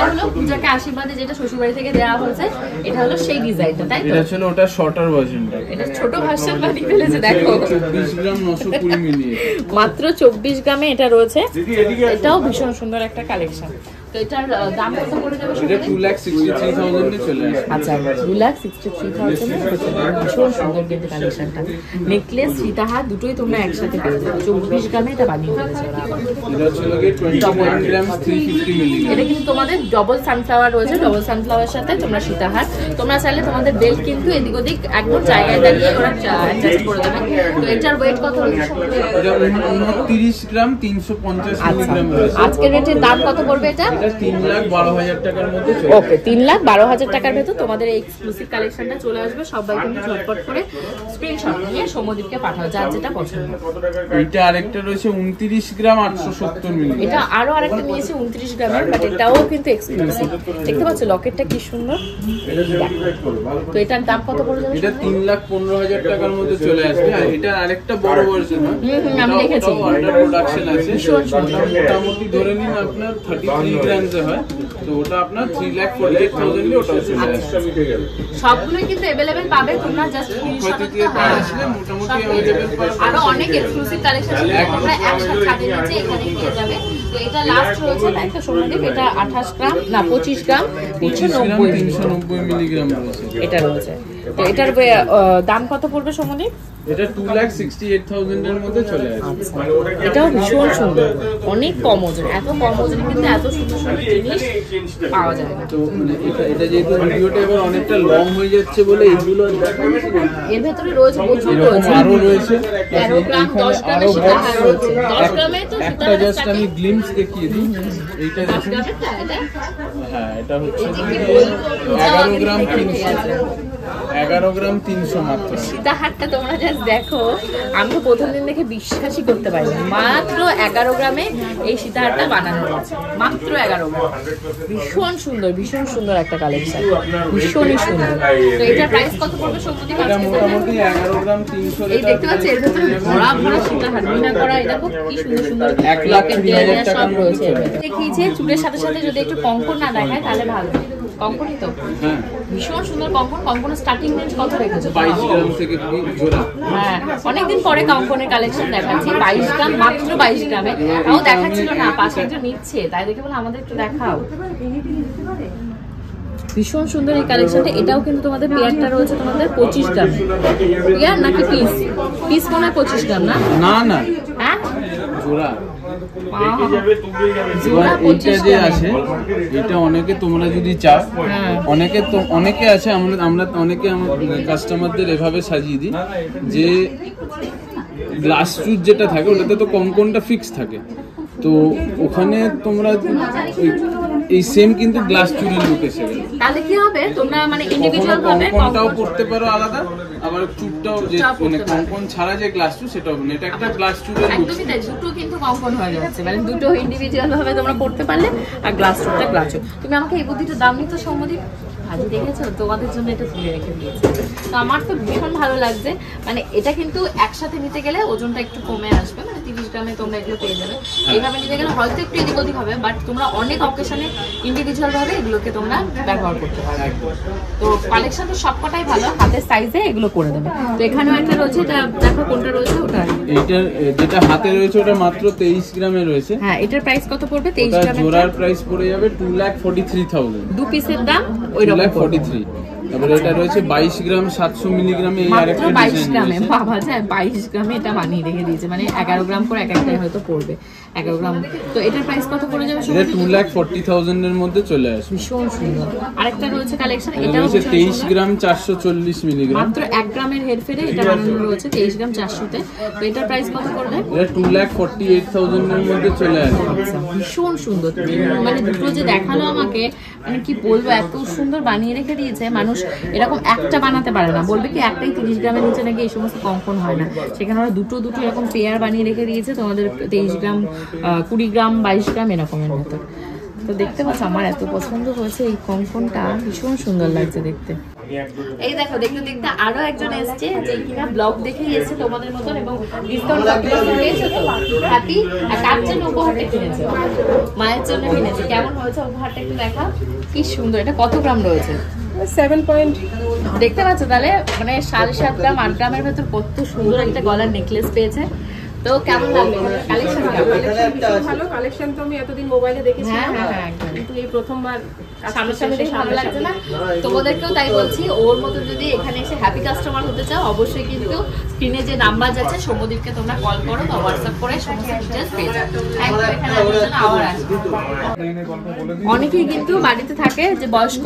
Speaker 1: হলো পূজাকে আশীর্বাদে যেটা শ্বশুরবাড়ি থেকে দেওয়া হয়েছে, এটা হলো সেই ডিজাইনটা, তাই তো?
Speaker 3: এটা ছিল ওটা শর্টার ভার্সনটা।
Speaker 1: এটা ছোট ভার্সন বানিয়ে ফেলেছে, দেখো
Speaker 3: 24 গ্রাম 920 মিলি।
Speaker 1: মাত্র 24 গ্রামে এটা রয়েছে। এটাও ভীষণ সুন্দর একটা কালেকশন। তো তো এটার দাম কত করে যাবে?
Speaker 3: এটা 2,63,000 এ চলে আসবে।
Speaker 1: আচ্ছা 2,63,000 ভীষণ সুন্দর কিন্তু কালেকশনটা। নেকলেস সীতাহার দুটোই তোমরা একসাথে পেয়ে যাবে। 24 গ্রামে এটা বানিয়ে ফেলেছে ওরা।
Speaker 3: এটা হচ্ছে 29 গ্রাম 350 মিলিগ্রাম।
Speaker 1: এটা কিন্তু তোমাদের ডবল সানফ্লাওয়ার রয়েছে, ডবল সানফ্লাওয়ার সাথে তোমরা সীতাহার। তোমরা চাইলে তোমাদের বেল্ট কিন্তু এদিক ওদিক একদম জায়গায় দাঁড়িয়ে ওরা অ্যাডজাস্ট করে দেবে। তো এটার ওয়েট কত রয়েছে?
Speaker 3: এটা 29 গ্রাম 350 মিলিগ্রাম রয়েছে।
Speaker 1: আজকের রেটের দাম কত পড়বে এটা?
Speaker 3: এটা 3,12,000 টাকার মধ্যে চলে আসবে।
Speaker 1: ওকে 3,12,000 টাকার ভেতর তোমাদের এই এক্সক্লুসিভ কালেকশনটা চলে আসবে। সবাই কিন্তু ঝটপট করে স্ক্রিনশট নিয়ে সৌম্যদীপকে পাঠাও যার যেটা পছন্দ।
Speaker 3: এটা আরেকটা রয়েছে 29 গ্রাম 870 মিলিগ্রাম।
Speaker 1: এটা আরো আরেকটা নিয়েছে 29 গ্রামের, বাট এটাও কিন্তু এক্সক্লুসিভ। দেখতে পাচ্ছ লকেটটা কি সুন্দর। তো এটার দাম কত পড়ে যাবে?
Speaker 3: এটা 3,15,000 টাকার মধ্যে চলে আসবে। আর এটা আরেকটা বড় ভার্সন হয়,
Speaker 1: আমি দেখেছি।
Speaker 3: আন্ডার প্রোডাকশন আছে। ওটা মোটামুটি ধরে নিন আপনার 33 গ্রামস হয়। তো ওটা আপনার 3,48,000 এ ওটাও চলে আসবে।
Speaker 1: সবগুলোই কিন্তু अवेलेबल পাবে, তোমরা জাস্ট স্ক্রিনশট
Speaker 3: আসলে মোটামুটি अवेलेबल পাবে।
Speaker 1: আরো অনেক এক্সক্লুসিভ কালেকশন আছে তোমরা একসাথে ছাদের নিচে এখানে পেয়ে যাবে। তো এটা লাস্ট রয়েছে না একটা সৌম্যদীপ, এটা 28 গ্রাম না 25 গ্রাম
Speaker 3: 390 মিলিগ্রাম রয়েছে।
Speaker 1: এটা রয়েছে। তো এটার দাম কত পড়বে সৌম্যদীপ?
Speaker 3: এটা 2,68,000 এর মধ্যে চলে আসবে।
Speaker 1: এটাও ভীষণ সুন্দর, অনেক কম ওজন। এত কম ওজনে কিন্তু এত সুন্দর সুন্দর জিনিস পাওয়া যায় না।
Speaker 3: তো এটা যেহেতু ভিডিওটা এবার অনেকটা লং হয়ে যাচ্ছে বলে এগুলো
Speaker 1: এর ভেতরে রয়েছে প্রচুর রয়েছে,
Speaker 3: আরো রয়েছে
Speaker 1: 13 গ্রাম 10 গ্রামের সীতাহার রয়েছে। 10 গ্রামে তো
Speaker 3: একটা জাস্ট আমি গ্লিমস দেখিয়ে দিই। এইটা
Speaker 1: 10
Speaker 3: দেখুন।
Speaker 1: গ্রামেরটা এটা
Speaker 3: হ্যাঁ এটা হচ্ছে 11 গ্রাম 300। 11 গ্রাম 300 মাত্র।
Speaker 1: সীতাহারটা তোমরা জাস্ট দেখো, আমি তো প্রথম দিন দেখে বিশ্বাসই করতে পারিনি। মাত্র 11 গ্রামে এই সীতাহারটা বানানো হয়েছে, মাত্র 11 গ্রাম। ভীষণ সুন্দর, ভীষণ সুন্দর একটা কালেকশন, ভীষণই সুন্দর। তো এটার প্রাইস কত পড়বে সৌম্যদীপ?
Speaker 3: এটা মোটামুটি 11 গ্রাম 300
Speaker 1: এই দেখতে পাচ্ছি এর ভেতরে ভরা ভরা সীতাহার মিনা করা। এটা খুব কি সুন্দর সুন্দর
Speaker 3: 1,03,000
Speaker 1: সব রয়েছে এর ভেতরে। দেখিয়েছে চুলের সাথে সাথে যদি একটু কঙ্কন না দেখায় তাহলে ভালো। কঙ্কনই তো
Speaker 3: হ্যাঁ
Speaker 1: ভীষণ সুন্দর কঙ্কন। কঙ্কনের স্টার্টিং রেঞ্জ কত রেখেছো?
Speaker 3: 22 গ্রাম থেকে জোড়া।
Speaker 1: হ্যাঁ অনেকদিন পরে কঙ্কনের কালেকশন দেখাচ্ছি। 22 গ্রাম, মাত্র 22 গ্রামে। তাও দেখাচ্ছিল না, পাশে একজন নিচ্ছে, তাই দেখে বলে আমাদের একটু দেখাও। ভীষণ সুন্দর এই কালেকশনটা। এটাও কিন্তু তোমাদের পেয়ারটা রয়েছে তোমাদের 25 গ্রাম। পেয়ার নাকি পিস? পিস মনে হয় 25 গ্রাম না?
Speaker 3: না না
Speaker 1: হ্যাঁ
Speaker 3: জোড়া।
Speaker 1: জোড়া
Speaker 3: এটা
Speaker 1: 25
Speaker 3: যে
Speaker 1: গ্রাম।
Speaker 3: আছে এটা অনেকে তোমরা যদি চাও, অনেকে আছে, আমরা অনেকে আমাদের কাস্টমারদের এভাবে সাজিয়ে দিই যে গ্লাস চুজ যেটা থাকে ওটাতে তো কঙ্কনটা ফিক্স থাকে। তো ওখানে তোমরা এই সেম কিন্তু গ্লাস চুরির লুক এসে গেল।
Speaker 1: তাহলে কি হবে তোমরা মানে ইন্ডিভিজুয়াল ভাবে
Speaker 3: কঙ্কনটাও করতে পারো আলাদা, আবার চুরটাও যে মানে কঙ্কন ছাড়া যে গ্লাস চুর সেটাও মানে এটা একটা গ্লাস চুরের লুক।
Speaker 1: একদমই তাই, দুটো কিন্তু কঙ্কন হয়ে যাচ্ছে, মানে দুটো ইন্ডিভিজুয়াল ভাবে তোমরা করতে পারলে। আর গ্লাস চুরটা গ্লাস চুর। তুমি আমাকে এই বুদ্ধিটা দাম নিতে সৌম্যদীপ ভাজি দেখেছো, তোমাদের জন্য এটা তুলে রেখে দিয়েছে। তো আমার তো ভীষণ ভালো লাগছে। মানে এটা কিন্তু একসাথে নিতে গেলে ওজনটা একটু কমে আসবে, মানে 30 গ্রামে তোমরা এগুলো পেয়ে যাবে। এইভাবে নিতে গেলে হয়তো একটু এদিক ওদিক হবে, বাট তোমরা অনেক অকেশনে ইন্ডিভিজুয়াল ভাবে এগুলোকে তোমরা ব্যবহার করতে পারবে। তো কালেকশন তো সবকটাই ভালো, হাতের সাইজে এগুলো করে দেবে। তো এখানেও একটা রয়েছে, এটা দেখো কোনটা রয়েছে ওটা।
Speaker 3: এইটার যেটা হাতে রয়েছে ওটা মাত্র 23 গ্রামে রয়েছে।
Speaker 1: হ্যাঁ এটার প্রাইস কত পড়বে? 23
Speaker 3: ওটা
Speaker 1: গ্রামের
Speaker 3: জোড়ার প্রাইস পড়ে যাবে 2,43,000।
Speaker 1: দু পিসের দাম ওই রকম
Speaker 3: 2,43,000। তারপরে এটা রয়েছে 22 গ্রাম 700 মিলিগ্রামে। এই
Speaker 1: মাত্র
Speaker 3: আরেকটা
Speaker 1: 22
Speaker 3: ডিজাইন
Speaker 1: গ্রামে।
Speaker 3: রয়েছে।
Speaker 1: বাবা যায় 22 গ্রামে এটা বানিয়ে রেখে দিয়েছে, মানে 11 গ্রাম করে এক একটাই হয়তো পড়বে 11 গ্রাম। তো এটার প্রাইস কত পড়ে যাবে?
Speaker 3: এটা 2,40,000 এর মধ্যে চলে আসবে।
Speaker 1: ভীষণ সুন্দর। আরেকটা রয়েছে কালেকশন,
Speaker 3: এটা
Speaker 1: এটাও
Speaker 3: রয়েছে
Speaker 1: ভীষণ
Speaker 3: 23
Speaker 1: সুন্দর।
Speaker 3: গ্রাম 440 মিলিগ্রাম।
Speaker 1: মাত্র 1 গ্রামের হেরফেরে এটা বানানো রয়েছে 23 গ্রাম 400 তে। তো এটার প্রাইস কত পড়বে?
Speaker 3: এটা 2,48,000 এর মধ্যে চলে আসবে।
Speaker 1: আচ্ছা ভীষণ সুন্দর। মানে দুটো যে দেখালো আমাকে, মানে কি বলবো, এত সুন্দর বানিয়ে রেখে দিয়েছে। মানুষ এরকম একটা বানাতে পারে না, বলবে কি একটাই 30 গ্রামের নিচে নাকি এই সমস্ত কঙ্কন হয় না। সেখানে ওরা দুটো এরকম পেয়ার বানিয়ে রেখে দিয়েছে তোমাদের 23 গ্রাম 20 গ্রাম 22 গ্রাম এরকমের মতো। তো দেখতে পাচ্ছ আমার এত পছন্দ হয়েছে এই কঙ্কনটা, ভীষণ সুন্দর লাগছে দেখতে। এই দেখো দেখতে দেখতে আরো একজন এসছে যে কিনা ব্লগ দেখেই এসছে তোমাদের মতন, এবং ডিসকাউন্ট পেয়েছে তো হ্যাপি। আর কার জন্য উপহারটা কিনেছে? মায়ের জন্য কিনেছে। কেমন হয়েছে উপহারটা একটু দেখা। কি সুন্দর। এটা কত গ্রাম রয়েছে?
Speaker 5: 7 পয়েন্ট।
Speaker 1: দেখতে পাচ্ছ তাহলে, মানে 7.5 গ্রাম 8 গ্রামের ভেতর কত সুন্দর একটা গলার নেকলেস পেয়েছে। তো কেমন লাগলো কালেকশন?
Speaker 5: ভালো কালেকশন তো আমি এতদিন মোবাইলে দেখেছি,
Speaker 1: হ্যাঁ
Speaker 5: কিন্তু এই প্রথমবার
Speaker 1: সামনাসামনি দেখে ভালো লাগছে না? তোমাদেরকেও তাই বলছি, ওর মতো যদি এখানে এসে হ্যাপি কাস্টমার হতে চাও অবশ্যই কিন্তু স্ক্রিনে যে নাম্বার যাচ্ছে সৌম্যদীপকে তোমরা কল করো বা হোয়াটসঅ্যাপ করে সমস্ত ডিটেলস পেয়ে যাও। একদম এখানে আসার জন্য আবার আসবে। অনেকেই কিন্তু বাড়িতে থাকে যে বয়স্ক,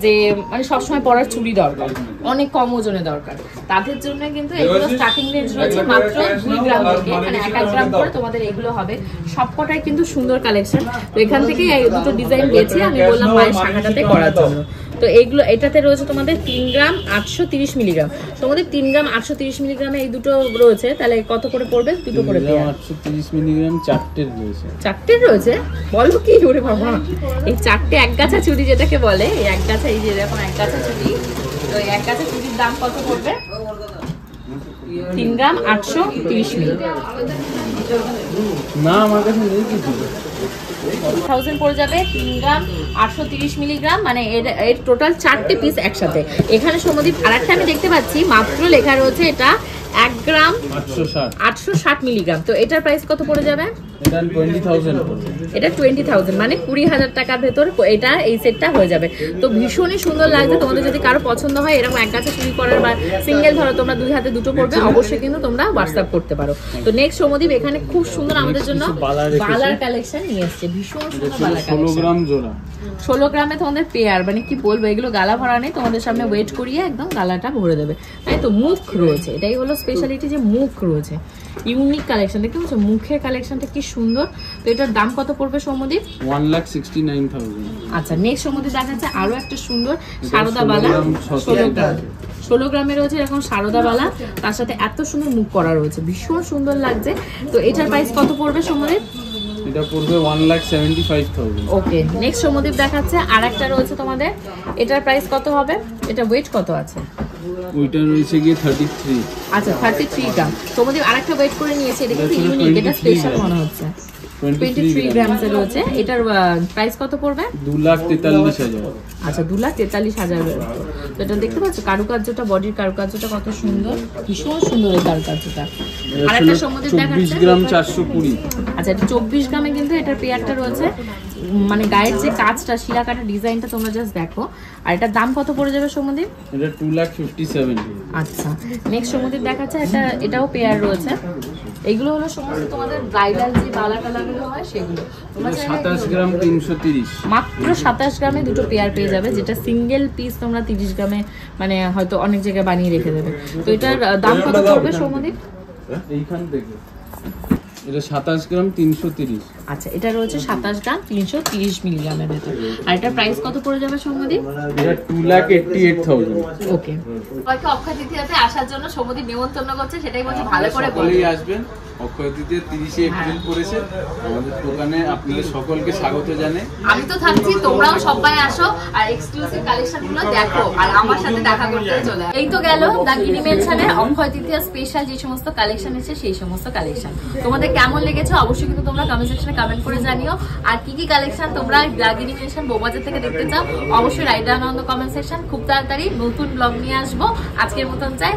Speaker 1: যে মানে সবসময় পরার চুড়ি দরকার, অনেক কম ওজনে দরকার, তাদের জন্য কিন্তু এগুলো স্টার্টিং রেঞ্জ রয়েছে মাত্র 2 গ্রাম থেকে, মানে 1 গ্রাম করে তোমাদের এগুলো হবে। সবকটাই কিন্তু সুন্দর কালেকশন। তো এখান থেকে দুটো ডিজাইন দিয়েছি আমি বললাম মায়ের শাখাটাতে করার জন্য। তো এইগুলো এটাতে রয়েছে তোমাদের 3 গ্রাম 830 মিলিগ্রাম। তোমাদের 3 গ্রাম 830 মিলিগ্রামে এই দুটো রয়েছে, তাহলে কত করে পড়বে? দুটো করে
Speaker 3: 830 মিলিগ্রাম চারটের রয়েছে।
Speaker 1: চারটের রয়েছে? বলো কি ওরে বাবা, এই চারটে একগাছা চুড়ি যেটাকে বলে, এই একগাছা, এই যে এরকম একগাছা চুড়ি, তো এই একগাছা চুড়ির দাম কত পড়বে? 3 গ্রাম 830 মিলিগ্রাম।
Speaker 3: না আমার কাছে নেই কিছু।
Speaker 1: 1000 পড়ে যাবে 3 গ্রাম 830 মিলিগ্রাম, মানে এর টোটাল 4টে পিস একসাথে। এখানে সৌম্যদীপ আরেকটা আমি দেখতে পাচ্ছি মাত্র লেখা রয়েছে এটা 1 গ্রাম 860 মিলিগ্রাম। তো এটার প্রাইস কত পড়ে যাবে?
Speaker 3: এটা 20,000 পড়বে।
Speaker 1: এটা 20,000 মানে 20,000 টাকার ভেতর এটা এই সেটটা হয়ে যাবে। তো ভীষণই সুন্দর লাগছে। তোমাদের যদি কারো পছন্দ হয় এরকম এক গাছে চুরি করার বা সিঙ্গেল ধরো তোমরা 2 হাতে দুটো করবে, অবশ্যই কিন্তু তোমরা হোয়াটসঅ্যাপ করতে পারো। তো নেক্সট সৌম্যদীপ এখানে খুব সুন্দর আমাদের জন্য বালার কালেকশন নিয়ে এসেছে, ভীষণ সুন্দর বালা কালেকশন।
Speaker 3: 16 গ্রাম জোড়া,
Speaker 1: 16 গ্রামে তোমাদের পেয়ার, মানে কি বলবো, এগুলো গালা ভরা নেই, তোমাদের সামনে ওয়েট করিয়ে একদম গালাটা ভরে দেবে। তাই তো মুখ রয়েছে, এটাই হলো স্পেশালিটি যে মুখ রয়েছে, ইউনিক কালেকশন। দেখতে পাচ্ছ মুখের কালেকশনটা কি সুন্দর। তো এটার দাম কত পড়বে সৌম্যদীপ?
Speaker 3: 1,69,000।
Speaker 1: আচ্ছা নেক্সট সৌম্যদীপ দেখাচ্ছে আরো একটা সুন্দর সারদা বালা, 16 গ্রামে রয়েছে এরকম সারদা বালা, তার সাথে এত সুন্দর মুখ করা রয়েছে, ভীষণ সুন্দর লাগছে। তো এটার প্রাইস কত পড়বে সৌম্যদীপ?
Speaker 3: এটা পড়বে 1,75,000।
Speaker 1: ওকে নেক্সট সৌম্যদীপ দেখাচ্ছে আর একটা রয়েছে তোমাদের, এটার প্রাইস কত হবে? এটা ওয়েট কত আছে?
Speaker 3: ওইটা রয়েছে গিয়ে 33।
Speaker 1: আচ্ছা 33 গ্রাম। সৌম্যদীপ আরেকটা ওয়েট করে নিয়েছে, এটা কিন্তু ইউনিক, এটা স্পেশাল মনে হচ্ছে। 23 গ্রামস এর রয়েছে। এটার প্রাইস কত পড়বে?
Speaker 3: 2,43,000।
Speaker 1: আচ্ছা 2,43,000। তো এটা দেখতে পাচ্ছ কারুকার্যটা, বডির কারুকার্যটা কত সুন্দর, ভীষণ সুন্দর এই কারুকার্যটা। আরেকটা সৌম্যদীপ দেখাচ্ছে
Speaker 3: 24 গ্রাম 420।
Speaker 1: আচ্ছা এটা 24 গ্রামে কিন্তু এটার পেয়ারটা রয়েছে, মানে গায়ের যে কাজটা, শিলা কাটা ডিজাইনটা তোমরা জাস্ট দেখো। আর এটার দাম কত পড়ে যাবে সৌম্যদীপ?
Speaker 3: এটা 2,57,000।
Speaker 1: আচ্ছা নেক্সট সৌম্যদীপ দেখাচ্ছে এটাও পেয়ার রয়েছে। এগুলো হলো সমস্ত তোমাদের ব্রাইডাল যে বালা টালাগুলো হয় সেগুলো।
Speaker 3: 27 গ্রাম 330।
Speaker 1: মাত্র 27 গ্রামে দুটো পেয়ার পেয়ে যাবে, যেটা সিঙ্গেল পিস তোমরা 30 গ্রামে মানে হয়তো অনেক জায়গায় বানিয়ে রেখে দেবে। তো এটার দাম কত পড়বে সৌম্যদীপ?
Speaker 3: এইখান থেকে এটা 27 গ্রাম 330।
Speaker 1: আচ্ছা এটা রয়েছে 27 গ্রাম 330 মিলিগ্রামের ভেতর। আর এটার প্রাইস কত পড়ে যাবে সৌম্যদীপ?
Speaker 3: এটা 2,88,000।
Speaker 1: ওকে সবাইকে অক্ষয় তৃতীয়াতে আসার জন্য সৌম্যদীপ নিমন্ত্রণ করছে, সেটাই বলছে ভালো করে
Speaker 3: সকলেই আসবেন। অক্ষয় তৃতীয়া 30 এপ্রিল পড়েছে আমাদের দোকানে, আপনাদের সকলকে স্বাগত জানাই।
Speaker 1: আমি তো থাকছি, তোমরাও সবাই আসো আর এক্সক্লুসিভ কালেকশন গুলো দেখো আর আমার সাথে দেখা করতে চলে আসো। এই তো গেল দা গিনিমেন ছাড়ের অক্ষয় তৃতীয়া স্পেশাল যে সমস্ত কালেকশন এসেছে সেই সমস্ত কালেকশন। তোমাদের কেমন লেগেছে অবশ্যই কিন্তু তোমরা কমেন্ট সেকশনে কমেন্ট করে জানিও। আর কি কি কালেকশন তোমরা দা গিনিমেন বউবাজার থেকে দেখতে চাও অবশ্যই write down on the comment section. খুব তাড়াতাড়ি নতুন ব্লগ নিয়ে আসবো। আজকের মতন চাই।